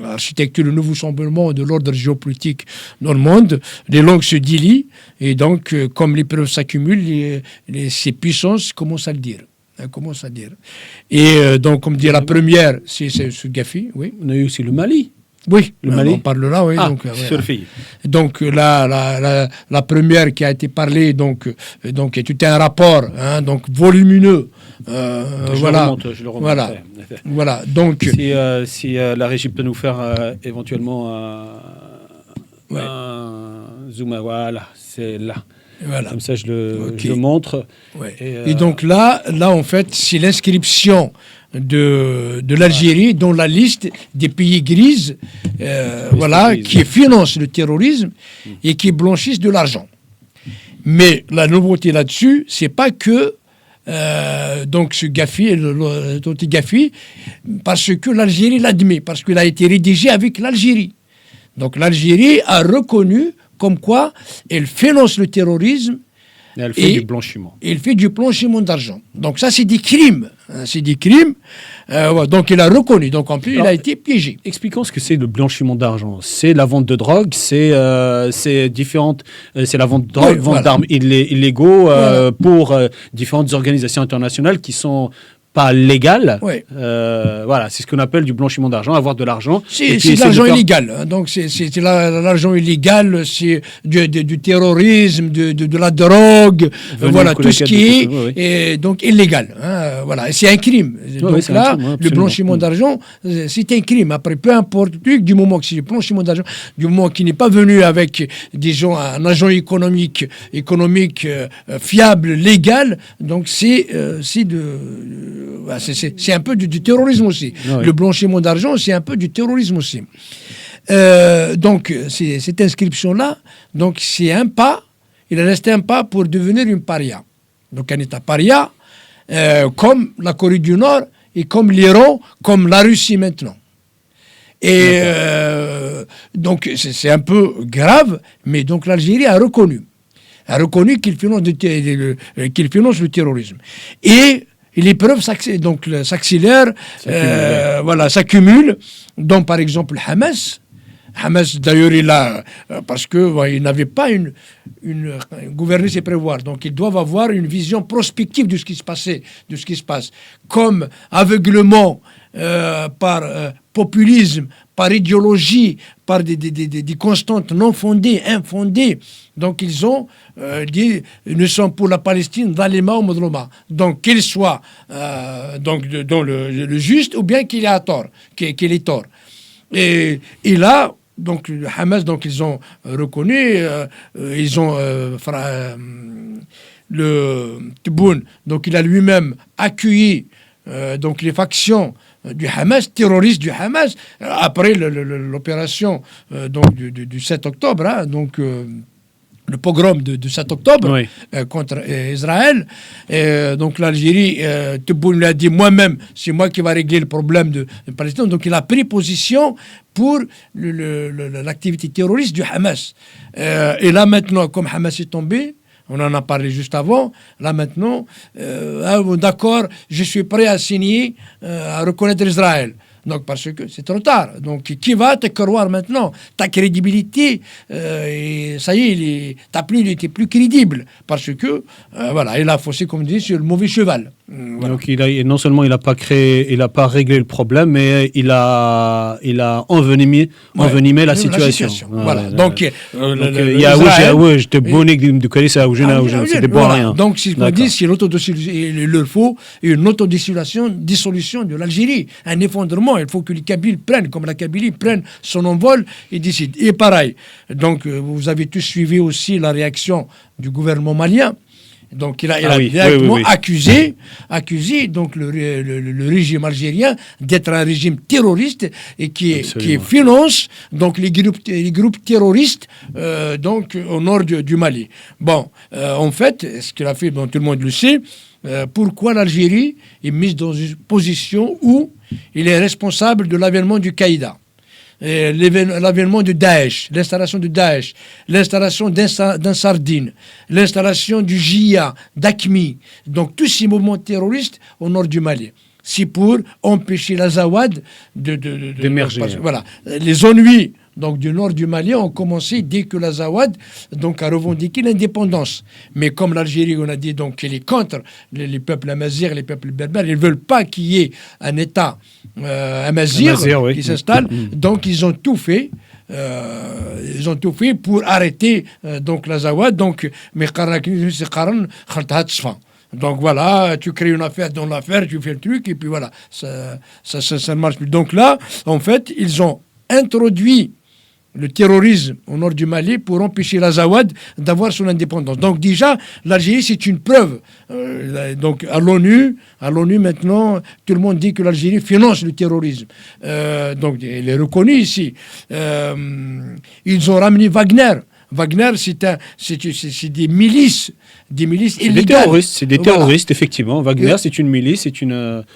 architecture, le nouveau chamboulement de l'ordre géopolitique dans le monde, les langues se délient, et donc, comme les preuves s'accumulent, ces puissances commencent à le dire. Et donc, comme dit la première, c'est ce GAFI, oui. On a eu aussi le Mali. Oui, le Mali. On parle là, oui. Donc la première qui a été parlée, donc est tout un rapport, donc volumineux. Je le remonte. Voilà. Donc si la régie peut nous faire éventuellement un zoom, voilà, c'est là. Voilà. Comme ça, je le montre. Ouais. Et donc là, en fait, c'est l'inscription de l'Algérie dans la liste des pays grises, qui financent le terrorisme et qui blanchissent de l'argent. Mais la nouveauté là-dessus, c'est pas que donc ce Gafi, l'autorité Gafi, parce que l'Algérie l'admet, parce qu'il a été rédigé avec l'Algérie. Donc l'Algérie a reconnu comme quoi elle finance le terrorisme. Et elle fait du blanchiment. Il fait du blanchiment d'argent. Donc ça, c'est des crimes. C'est des crimes. Donc il a reconnu. Donc en plus, il a été piégé. Expliquons ce que c'est le blanchiment d'argent. C'est la vente de drogue, c'est différentes, c'est la vente de drogue, vente d'armes illégaux pour différentes organisations internationales qui sont pas légales. Oui. Voilà, c'est ce qu'on appelle du blanchiment d'argent, avoir de l'argent. C'est de l'argent illégal. Donc c'est l'argent illégal, c'est du terrorisme, de la drogue, voilà, tout ce qui est donc illégal. Hein, voilà, c'est un crime. Donc là, le blanchiment d'argent, c'est un crime. Après, peu importe, du moment que c'est le blanchiment d'argent, du moment qu'il n'est pas venu avec, disons, un agent économique fiable, légal, donc c'est un peu du terrorisme aussi. Oui. Le blanchiment d'argent, c'est un peu du terrorisme aussi. Donc, cette inscription-là, donc c'est un pas, il reste un pas pour devenir une paria. Donc, un État paria, comme la Corée du Nord et comme l'Iran, comme la Russie maintenant. Et donc, c'est un peu grave, mais donc l'Algérie a reconnu qu'il finance le terrorisme. Et les preuves s'accélèrent, s'accumulent. Donc, par exemple, Hamas, d'ailleurs, parce qu'il n'avait pas gouverner, c'est prévoir. Donc, ils doivent avoir une vision prospective de ce qui se passe. Comme aveuglement par populisme, par idéologie, par des constantes non fondées, infondées. Donc, ils ont dit, nous sommes pour la Palestine, Zalima ou Modloma. Donc, qu'il soit dans le juste ou bien qu'il ait tort, qu'il ait tort. Et là, donc, le Hamas, donc, ils ont reconnu, ils ont le Tebboune, donc, il a lui-même accueilli donc, les factions du Hamas, terroristes du Hamas, après l'opération donc du 7 octobre, hein, donc le pogrom de 7 octobre contre Israël. Donc l'Algérie, Tebboune lui a dit, moi-même, c'est moi qui va régler le problème de Palestine. Donc il a pris position pour l'activité terroriste du Hamas. Et là maintenant, comme Hamas est tombé, on en a parlé juste avant. Là maintenant, d'accord, je suis prêt à signer, à reconnaître Israël. Donc, parce que c'est trop tard. Donc, qui va te croire maintenant? Ta crédibilité, et ça y est, t'es plus crédible. Parce que, voilà, il a faussé, comme dit, sur le mauvais cheval. Voilà. Donc, non seulement il n'a pas réglé le problème, mais il a envenimé la situation. Voilà. Donc, il y a j'étais bonné de coller ça, c'est des bons rien. Donc, si on dit, il leur faut une autodissolution de l'Algérie, un effondrement. Il faut que les Kabyles prennent, comme la Kabylie prenne son envol et décide. Et pareil. Donc, vous avez tous suivi aussi la réaction du gouvernement malien. Donc, il a directement accusé donc le régime algérien d'être un régime terroriste et qui finance donc les groupes terroristes donc au nord du Mali. Bon, en fait, ce qu'il a fait, bon, tout le monde le sait. Pourquoi l'Algérie est mise dans une position où il est responsable de l'avènement du Qaïda, l'avènement de Daesh, l'installation de Daesh, l'installation d'Ansardine, l'installation du JIA, d'AQMI, donc tous ces mouvements terroristes au nord du Mali. C'est pour empêcher l'Azawad d'émerger. Voilà. Les ennuis donc, du nord du Mali ont commencé dès que l'Azawad donc, a revendiqué l'indépendance. Mais comme l'Algérie, on a dit donc qu'elle est contre les peuples amazirs, les peuples berbères, ils ne veulent pas qu'il y ait un État amazir qui s'installe. Donc, ils ont tout fait. Pour arrêter donc l'Azawad. Donc, donc voilà, tu crées une affaire dans l'affaire, tu fais le truc, et puis voilà, ça ne marche plus. Donc là, en fait, ils ont introduit le terrorisme au nord du Mali pour empêcher l'Azawad d'avoir son indépendance. Donc déjà, l'Algérie, c'est une preuve. Donc à l'ONU maintenant, tout le monde dit que l'Algérie finance le terrorisme. Donc il est reconnu ici. Ils ont ramené Wagner. Wagner, c'est des milices illégales. C'est des terroristes, effectivement. Wagner, c'est une milice,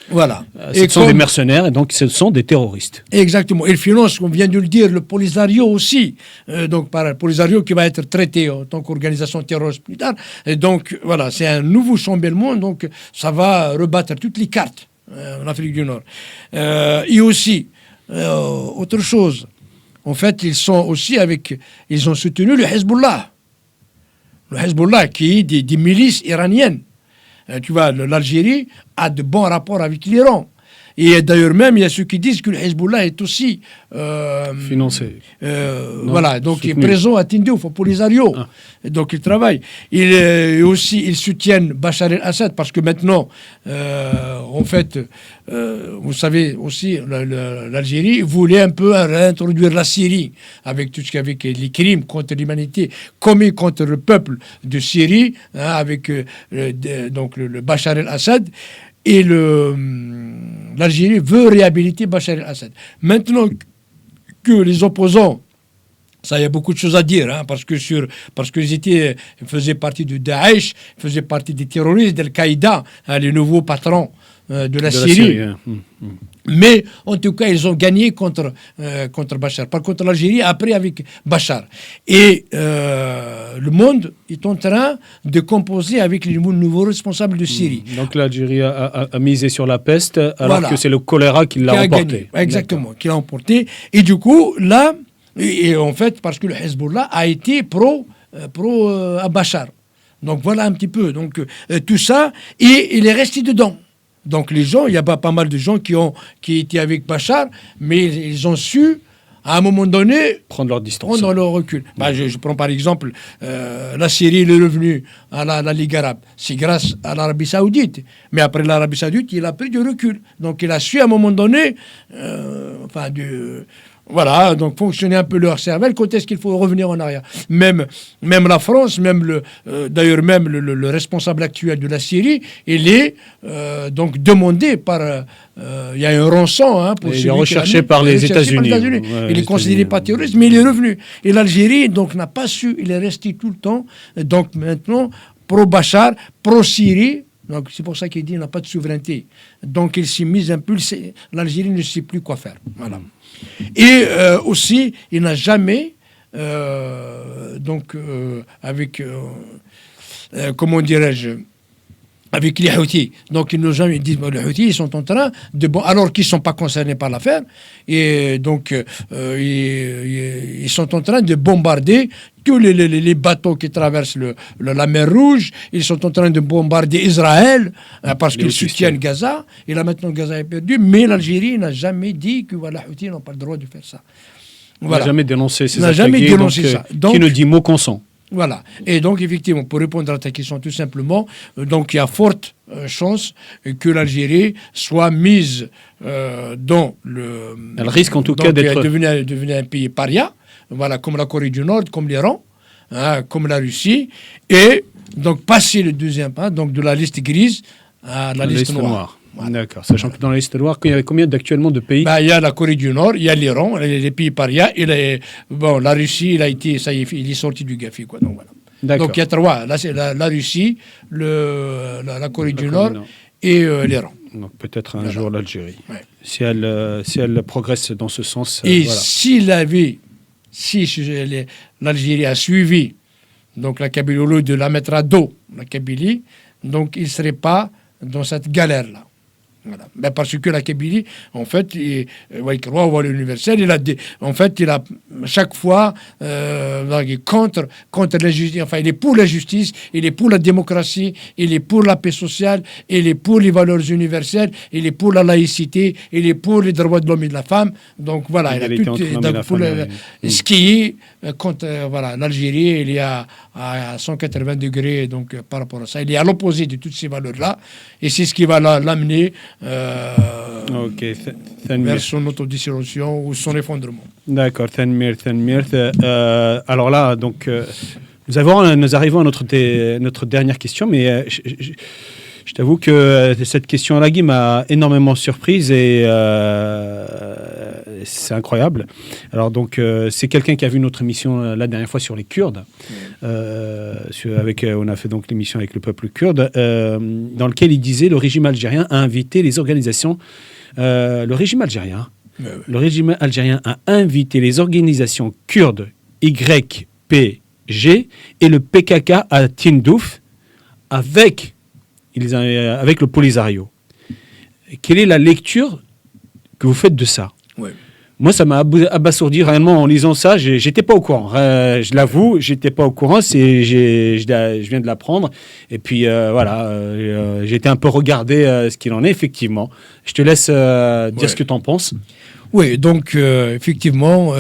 Voilà. Ce sont des mercenaires, et donc ce sont des terroristes. Exactement. Il finance, on vient de le dire, le Polisario aussi. Donc, par le Polisario qui va être traité en tant qu'organisation terroriste plus tard. Et donc, voilà, c'est un nouveau chambellement. Donc, ça va rebattre toutes les cartes en Afrique du Nord. Et aussi, autre chose. En fait, ils ont soutenu le Hezbollah. Le Hezbollah, qui est des milices iraniennes. Tu vois, l'Algérie a de bons rapports avec l'Iran. Et d'ailleurs même, il y a ceux qui disent que le Hezbollah est aussi financé. Voilà, donc il est présent à Tindouf, au Polisario. Donc il travaille. Ils soutiennent Bachar el-Assad parce que maintenant, en fait, vous savez aussi, l'Algérie voulait un peu réintroduire la Syrie avec tout ce qu'il y avait, les crimes contre l'humanité commis contre le peuple de Syrie, avec donc le Bachar el-Assad. Et l'Algérie veut réhabiliter Bachar el-Assad. Maintenant que les opposants, ça, il y a beaucoup de choses à dire, parce qu'ils faisaient partie de Daesh, ils faisaient partie des terroristes d'Al-Qaïda, les nouveaux patrons de la Syrie. Mais en tout cas, ils ont gagné contre Bachar. Par contre, l'Algérie a pris avec Bachar. Et le monde est en train de composer avec les nouveaux responsables de Syrie. Donc l'Algérie a misé sur la peste, alors que c'est le choléra qui l'a emporté. Gagné. Exactement, qui l'a emporté. Et du coup, là, et en fait, parce que le Hezbollah a été pro à Bachar. Donc voilà un petit peu. Donc tout ça, et il est resté dedans. Donc les gens, il y a pas mal de gens qui étaient avec Bachar, mais ils ont su, à un moment donné, prendre leur distance. Prendre leur recul. Je prends par exemple la Syrie, le revenu à la Ligue arabe. C'est grâce à l'Arabie saoudite. Mais après l'Arabie saoudite, il a pris du recul. Donc il a su à un moment donné, voilà, donc fonctionner un peu leur cervelle, quand est-ce qu'il faut revenir en arrière. Même la France, d'ailleurs même le responsable actuel de la Syrie, il est donc demandé par... il y a un rançon pour il est recherché par les États-Unis. Il est considéré pas terroriste, mais il est revenu. Et l'Algérie, donc, n'a pas su, il est resté tout le temps, donc maintenant, pro-Bachar, pro-Syrie. Donc c'est pour ça qu'il dit qu'il n'a pas de souveraineté. Donc il s'est mis un peu... L'Algérie ne sait plus quoi faire. Voilà. Et aussi, il n'a jamais, comment dirais-je, avec les Houthis. Donc, ils nous ont dit que les Houthis, ils sont en train alors qu'ils ne sont pas concernés par l'affaire, et donc, ils sont en train de bombarder tous les bateaux qui traversent la mer Rouge. Ils sont en train de bombarder Israël, parce qu'ils soutiennent Gaza. Et là, maintenant, Gaza est perdu. Mais l'Algérie n'a jamais dit que les Houthis n'ont pas le droit de faire ça. Voilà. On n'a jamais dénoncé ces attaques. On n'a jamais dénoncé ça. Donc, qui ne dit mot consent. Voilà. Et donc, effectivement, pour répondre à ta question tout simplement, donc il y a forte chance que l'Algérie soit mise dans le... Elle risque en tout cas d'être... devenir un pays paria, voilà, comme la Corée du Nord, comme l'Iran, comme la Russie, et donc passer le deuxième pas, donc de la liste grise à la liste noire. Voilà. D'accord. Sachant que dans la liste noire, il y avait combien actuellement de pays? Il y a la Corée du Nord, il y a l'Iran, les pays parias, et la Russie, il est sorti du GAFI, quoi. Donc voilà. D'accord. Donc il y a trois. Là, c'est la Russie, la Corée du Nord et l'Iran. Donc peut-être un jour l'Algérie. Ouais. Si elle progresse dans ce sens. Et voilà. Si l'Algérie a suivi donc la Kabylie, au lieu de la mettre à dos, la Kabylie, donc il ne serait pas dans cette galère-là. Voilà. Ben parce que la Kabylie, en fait, il croit au voile universel. Il a chaque fois contre la justice. Enfin, il est pour la justice, il est pour la démocratie, il est pour la paix sociale, il est pour les valeurs universelles, il est pour la laïcité, il est pour les droits de l'homme et de la femme. Donc voilà, il a tout ce qui est contre l'Algérie. Il est à 180 degrés donc par rapport à ça. Il est à l'opposé de toutes ces valeurs-là, et c'est ce qui va l'amener vers son autodissolution ou son effondrement. D'accord, Tanmir. Alors là, donc, nous arrivons à notre dernière question, mais Je t'avoue que cette question-là, Guy, m'a énormément surprise et c'est incroyable. Alors donc, c'est quelqu'un qui a vu notre émission la dernière fois sur les Kurdes. On a fait donc l'émission avec le peuple kurde, dans lequel il disait le régime algérien a invité les organisations. Le régime algérien a invité les organisations kurdes YPG et le PKK à Tindouf avec le Polisario. Quelle est la lecture que vous faites de ça? Ouais. Moi, ça m'a abasourdi réellement en lisant ça. J'étais pas au courant. Je l'avoue, j'étais pas au courant. Je viens de l'apprendre. Et puis voilà, j'ai été un peu regardé ce qu'il en est, effectivement. Je te laisse dire ce que tu en penses. Oui, donc effectivement,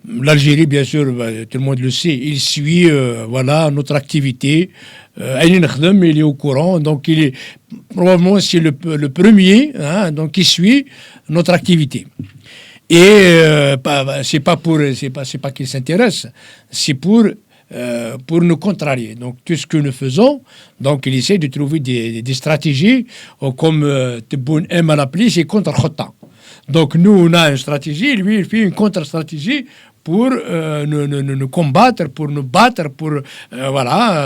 l'Algérie, bien sûr, tout le monde le sait, il suit notre activité. Il est au courant, donc il est probablement c'est le premier, donc qui suit notre activité. Et c'est pas qu'il s'intéresse, c'est pour nous contrarier. Donc tout ce que nous faisons, donc il essaie de trouver des stratégies, comme Tebboune aime à l'appeler, c'est contre-Khotta. Donc nous on a une stratégie, lui il fait une contre-stratégie pour nous combattre, pour nous battre, pour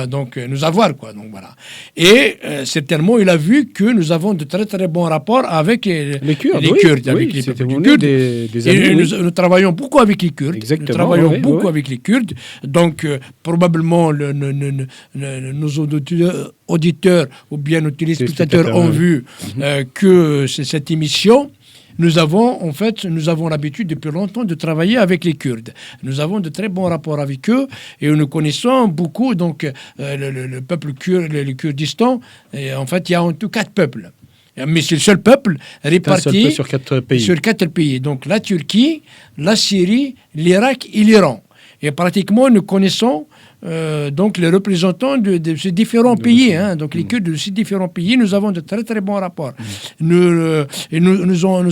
donc nous avoir quoi. Donc voilà. Et certainement il a vu que nous avons de très très bons rapports avec les Kurdes, avec les Kurdes. Et nous travaillons beaucoup avec les Kurdes. Exactement, nous travaillons beaucoup avec les Kurdes. Donc probablement nos auditeurs ou bien nos téléspectateurs ont vu que cette émission. Nous avons l'habitude depuis longtemps de travailler avec les Kurdes. Nous avons de très bons rapports avec eux et nous connaissons beaucoup donc le peuple kurde, le Kurdistan. Et en fait, il y a en tout 4 peuples. Mais c'est le seul peuple réparti sur 4 pays. Sur 4 pays. Donc la Turquie, la Syrie, l'Irak et l'Iran. Et pratiquement, nous connaissons donc les représentants de ces différents pays, donc les Kurdes de ces différents pays, nous avons de très très bons rapports. Nous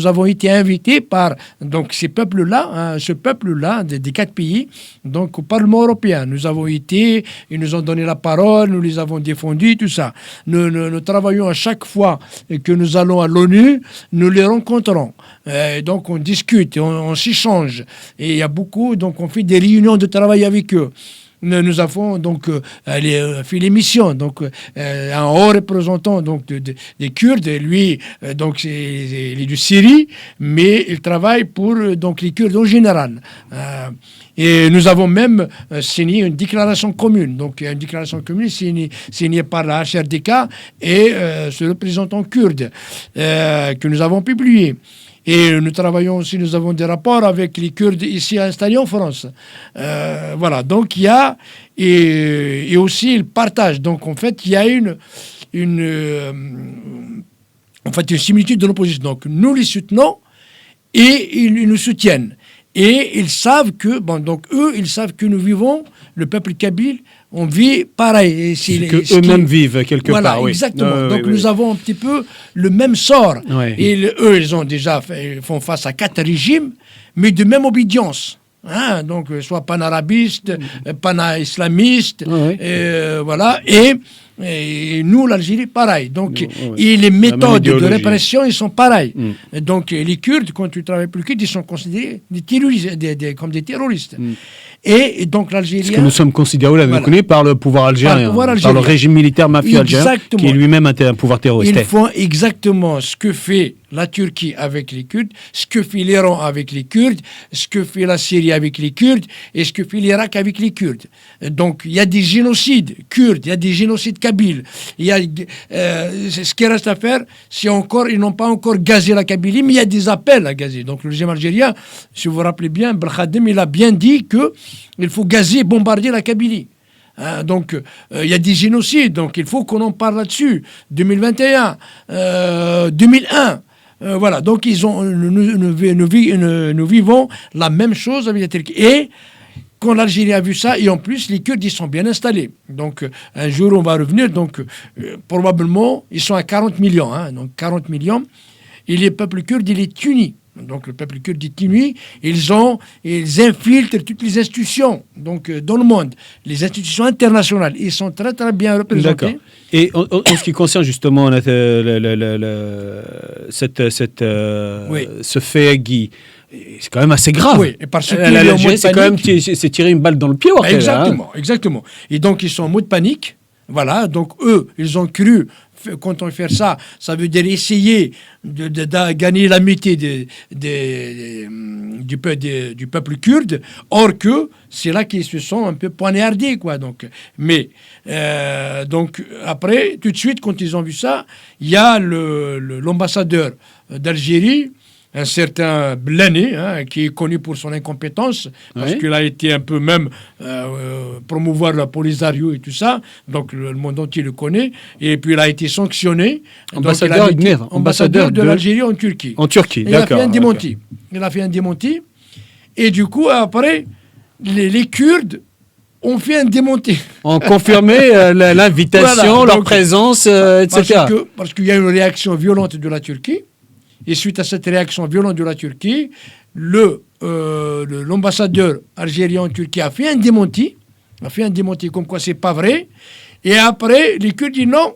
avons été invités par donc ces peuples-là, ce peuple-là des 4 pays, donc au Parlement européen. Nous avons été, ils nous ont donné la parole, nous les avons défendus, tout ça. Nous travaillons à chaque fois que nous allons à l'ONU, nous les rencontrons. Donc on discute, on s'échange, et il y a beaucoup, donc on fait des réunions de travail avec eux. Nous avons donc fait l'émission, donc un haut représentant donc des Kurdes, lui donc il est de Syrie, mais il travaille pour donc les Kurdes en général. Et nous avons même signé une déclaration commune, donc une déclaration commune signée par la HRDK et ce représentant kurde que nous avons publié. Et nous travaillons aussi, nous avons des rapports avec les Kurdes ici installés en France. Voilà, donc il y a, et aussi ils partagent. Donc en fait, il y a une similitude de l'opposition. Donc nous les soutenons et ils nous soutiennent. Et ils savent que, ils savent que nous vivons, le peuple kabyle, on vit pareil. C'est qu'eux-mêmes vivent quelque part. Voilà, exactement. Donc nous avons un petit peu le même sort. Oui. Et eux, ils ont déjà font face à 4 régimes, mais de même obédience. Donc soit panarabiste, pana-islamiste, voilà. Et nous, l'Algérie, pareil. Donc, et les méthodes de répression, ils sont pareilles. Donc, les Kurdes, quand tu travailles pour les Kurdes, ils sont considérés comme des terroristes. Et donc, l'Algérie. Parce que nous sommes considérés, vous connaissez, par le pouvoir algérien, par le régime militaire mafieux algérien, qui est lui-même un pouvoir terroriste. Ils font exactement ce que fait la Turquie avec les Kurdes, ce que fait l'Iran avec les Kurdes, ce que fait la Syrie avec les Kurdes et ce que fait l'Irak avec les Kurdes. Donc, il y a des génocides kurdes, il y a des génocides kabyles. Il y a ce qui reste à faire, ils n'ont pas encore gazé la Kabylie, mais il y a des appels à gazer. Donc, le régime algérien, si vous vous rappelez bien, Belkhadim, il a bien dit qu'il faut gazer, bombarder la Kabylie. Donc, il y a des génocides, donc il faut qu'on en parle là-dessus. 2021, 2001. Voilà, donc nous vivons la même chose avec la Turquie. Et quand l'Algérie a vu ça, et en plus, les Kurdes, ils sont bien installés. Donc, un jour, on va revenir. Donc, probablement, ils sont à 40 millions. Donc, 40 millions. Et les peuples kurdes, il est uni. Donc le peuple kurde diminue, ils infiltrent toutes les institutions donc, dans le monde, les institutions internationales. Ils sont très très bien représentés. D'accord. Et en ce qui concerne justement ce fait, Guy, c'est quand même assez grave. Oui, et parce que l'Algérie, c'est quand même c'est tirer une balle dans le pied. Exactement, exactement. Et donc ils sont en mode panique. Voilà, donc eux, ils ont cru, quand on fait ça, ça veut dire essayer de gagner l'amitié du peuple kurde, or que c'est là qu'ils se sont un peu poignardés, quoi. Donc, mais, donc, après, tout de suite, quand ils ont vu ça, il y a l'ambassadeur d'Algérie, un certain Blani, qui est connu pour son incompétence, parce qu'il a été un peu même promouvoir la Polisario et tout ça, donc le monde entier le connaît, et puis il a été sanctionné. Ambassadeur de l'Algérie en Turquie. En Turquie, d'accord. Il a fait un démenti. Et du coup, après, les Kurdes ont fait un démenti. Ont confirmé l'invitation, voilà, leur présence, etc. Parce qu'il y a une réaction violente de la Turquie. Et suite à cette réaction violente de la Turquie, l'ambassadeur algérien en Turquie a fait un démenti comme quoi c'est pas vrai. Et après, les Kurdes disent non,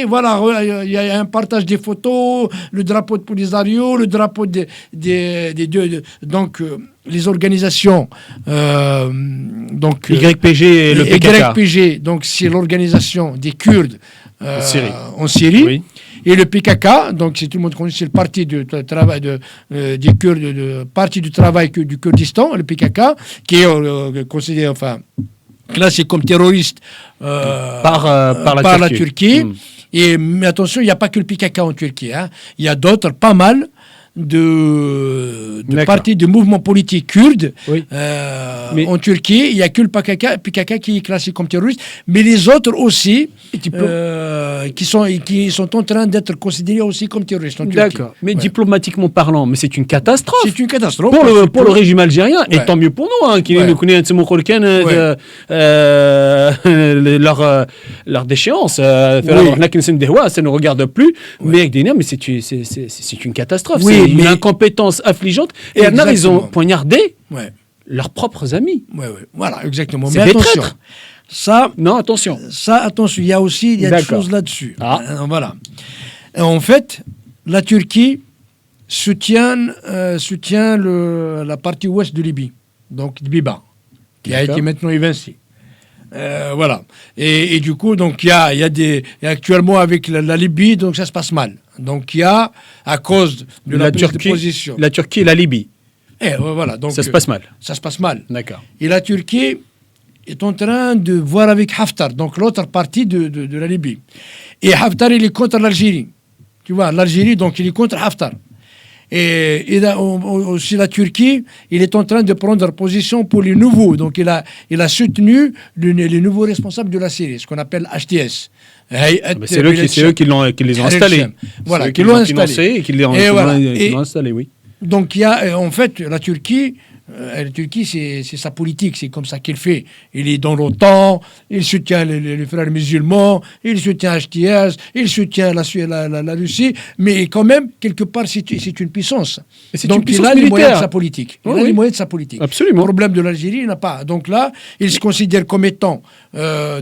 voilà, il y a un partage des photos, le drapeau de Polisario, le drapeau des deux, donc les organisations, donc YPG et le PKK. YPG, donc c'est l'organisation des Kurdes en Syrie. Oui. Et le PKK, donc c'est tout le monde connaît, c'est le parti de travail des Kurdes, parti du travail du Kurdistan, le PKK, qui est considéré, classé comme terroriste par la Turquie. Mais attention, il n'y a pas que le PKK en Turquie. Il y a d'autres, pas mal, de partis, de mouvements politiques kurdes en Turquie. Il n'y a que le PKK qui est classé comme terroriste, mais les autres aussi qui sont en train d'être considérés aussi comme terroristes en Turquie. D'accord, mais diplomatiquement parlant, mais c'est une catastrophe. C'est une catastrophe. Pour le régime algérien, et tant mieux pour nous, qui nous connaissent leur déchéance. Ça ne nous regarde plus, mais c'est une catastrophe. Oui, une incompétence affligeante. Et maintenant, ils ont poignardé leurs propres amis. Voilà, exactement. C'est des traîtres. Attention, il y a aussi des choses là-dessus. Voilà. En fait, la Turquie soutient la partie ouest de Libye, donc Biba, qui a été maintenant évincée. Voilà. Et du coup, donc il y a actuellement avec la Libye, donc ça se passe mal. Donc il y a, à cause de la prise de position, la Turquie et la Libye. Voilà. Donc ça se passe mal. Ça se passe mal. D'accord. Et la Turquie est en train de voir avec Haftar, donc l'autre partie de la Libye. Et Haftar, il est contre l'Algérie. Tu vois, l'Algérie, donc il est contre Haftar. Et aussi la Turquie, il est en train de prendre position pour les nouveaux. Donc il a soutenu les nouveaux responsables de la Syrie, ce qu'on appelle HTS. C'est eux qui les ont installés. Voilà, qui l'ont installé. Et qui l'ont installé, oui. Donc il y a, en fait, la Turquie, c'est sa politique, c'est comme ça qu'il fait. Il est dans l'OTAN, il soutient les frères musulmans, il soutient HTS, il soutient la Russie, mais quand même, quelque part, c'est une puissance. Donc il a les moyens de sa politique. Il a les moyens de sa politique. Absolument. Le problème de l'Algérie, il n'a pas. Donc là, il se considère comme étant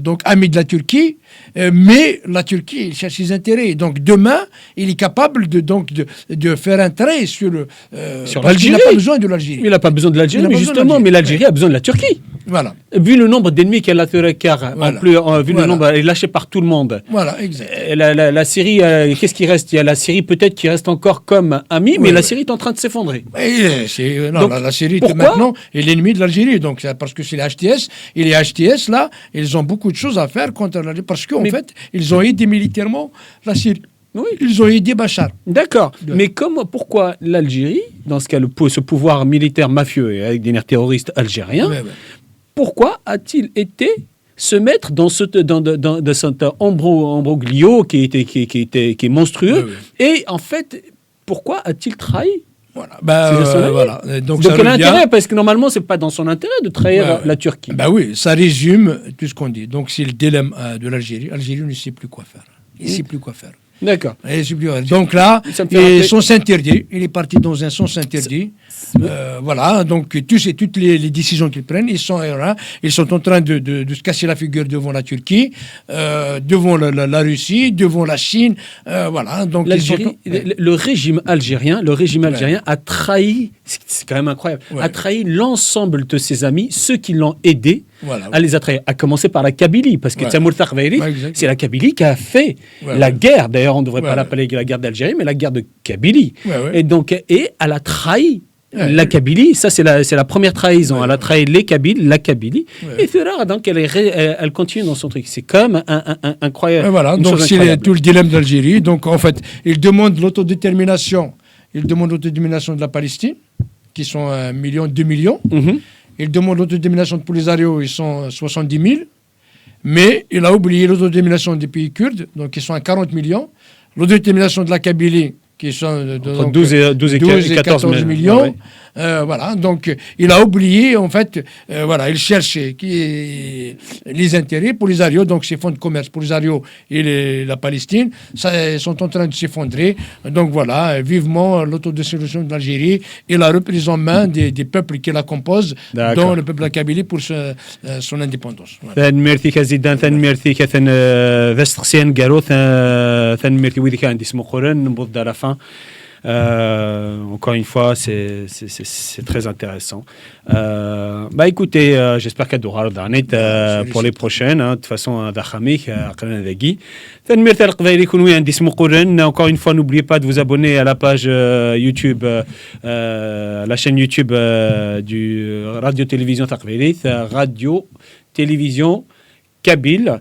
donc ami de la Turquie, mais la Turquie, il cherche ses intérêts. Donc demain, il est capable de faire un trait sur l'Algérie. Il n'a pas besoin de l'Algérie. Il n'a pas besoin de l'Algérie, mais justement, l'Algérie a besoin de la Turquie. Voilà. Vu le nombre d'ennemis qu'elle a vu le nombre, elle est lâchée par tout le monde. Voilà, exact. La Syrie, qu'est-ce qui reste? Il y a la Syrie peut-être qui reste encore comme amie, mais la Syrie est en train de s'effondrer. La Syrie maintenant est l'ennemi de l'Algérie, donc parce que c'est les HTS, et les HTS là, ils ont beaucoup de choses à faire contre l'Algérie, parce qu'en fait, ils ont aidé militairement la Syrie. Oui. Ils ont aidé Bachar. D'accord. Mais pourquoi l'Algérie, dans ce cas, ce pouvoir militaire mafieux et avec des nerfs terroristes algériens, pourquoi a-t-il été se mettre dans cet embroglio qui est monstrueux et en fait, pourquoi a-t-il trahi? Voilà. Donc quel intérêt? Parce que normalement, c'est pas dans son intérêt de trahir la Turquie. Oui, ça résume tout ce qu'on dit. Donc c'est le dilemme de l'Algérie. L'Algérie ne sait plus quoi faire. Il ne sait plus quoi faire. D'accord. Donc là, Ça me fait rappeler- sens interdit. Il est parti dans un sens interdit. Voilà, donc toutes les décisions qu'ils prennent, ils sont en train de se casser la figure devant la Turquie, devant la Russie, devant la Chine. Voilà, donc l'Algérie, le régime algérien a trahi, c'est quand même incroyable, a trahi l'ensemble de ses amis, ceux qui l'ont aidé à les attraire, à commencer par la Kabylie, parce que Timour Taghveri, c'est la Kabylie qui a fait la guerre. D'ailleurs, on ne devrait pas l'appeler la guerre d'Algérie, mais la guerre de Kabylie. Et donc, elle a trahi la Kabylie, ça c'est la première trahison. Elle a trahi la Kabylie. Et Ferrar, donc elle continue dans son truc. C'est quand même incroyable. Et voilà, donc c'est tout le dilemme d'Algérie. Donc en fait, il demande l'autodétermination. Il demande l'autodétermination de la Palestine, qui sont 1 million, 2 millions. Il demande l'autodétermination de Polisario, ils sont 70 000. Mais il a oublié l'autodétermination des pays kurdes, donc ils sont à 40 millions. L'autodétermination de la Kabylie, qui sont entre 12 et 14 millions. Voilà, donc il a oublié, en fait, voilà, il cherchait les intérêts. Polisario, donc ces fonds de commerce, Polisario et la Palestine, sont en train de s'effondrer. Donc voilà, vivement l'autodétermination de l'Algérie et la reprise en main des peuples qui la composent, dont le peuple de la Kabylie pour son indépendance. merci كزيدان merci كثن ذا شخصيا قالوا merci ويدي كان اسمه قرن نبض à la fin. Encore une fois, c'est très intéressant. Bah écoutez, j'espère qu'elle aura pour les prochaines. De toute façon, encore une fois, n'oubliez pas de vous abonner à la page YouTube, la chaîne YouTube du Radio-Télévision Taghveri, Radio-Télévision Kabyle,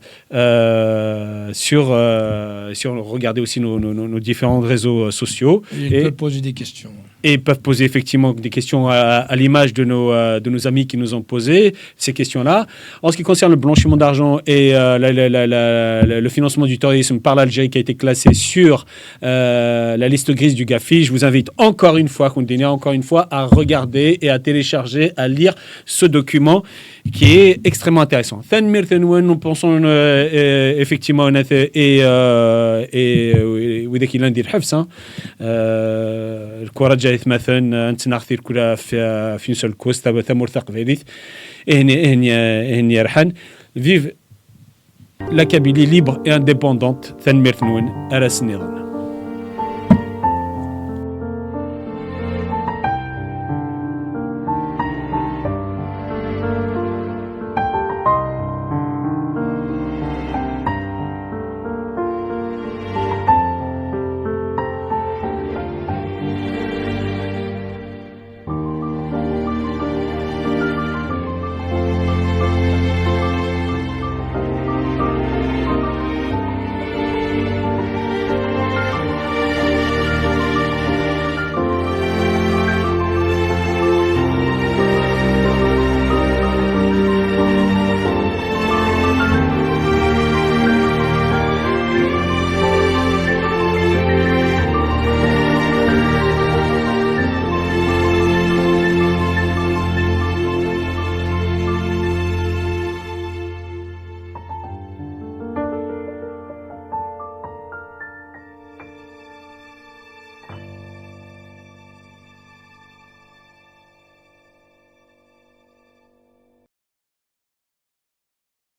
regardez aussi nos différents réseaux sociaux. Ils peuvent poser des questions. Et peuvent poser effectivement des questions à l'image de nos amis qui nous ont posé ces questions-là. En ce qui concerne le blanchiment d'argent et le financement du terrorisme par l'Algérie qui a été classé sur la liste grise du Gafi, je vous invite encore une fois à regarder et à télécharger, à lire ce document qui est extrêmement intéressant. Nous pensons effectivement et وذاك اللي ندير حفص الكره جايت مثلا نتنا كثير كلها في نسل كوس تبع ثمور ثقفيليث هني رحان vive la Kabylie libre et indépendante ثنمير ثنون على سنيضان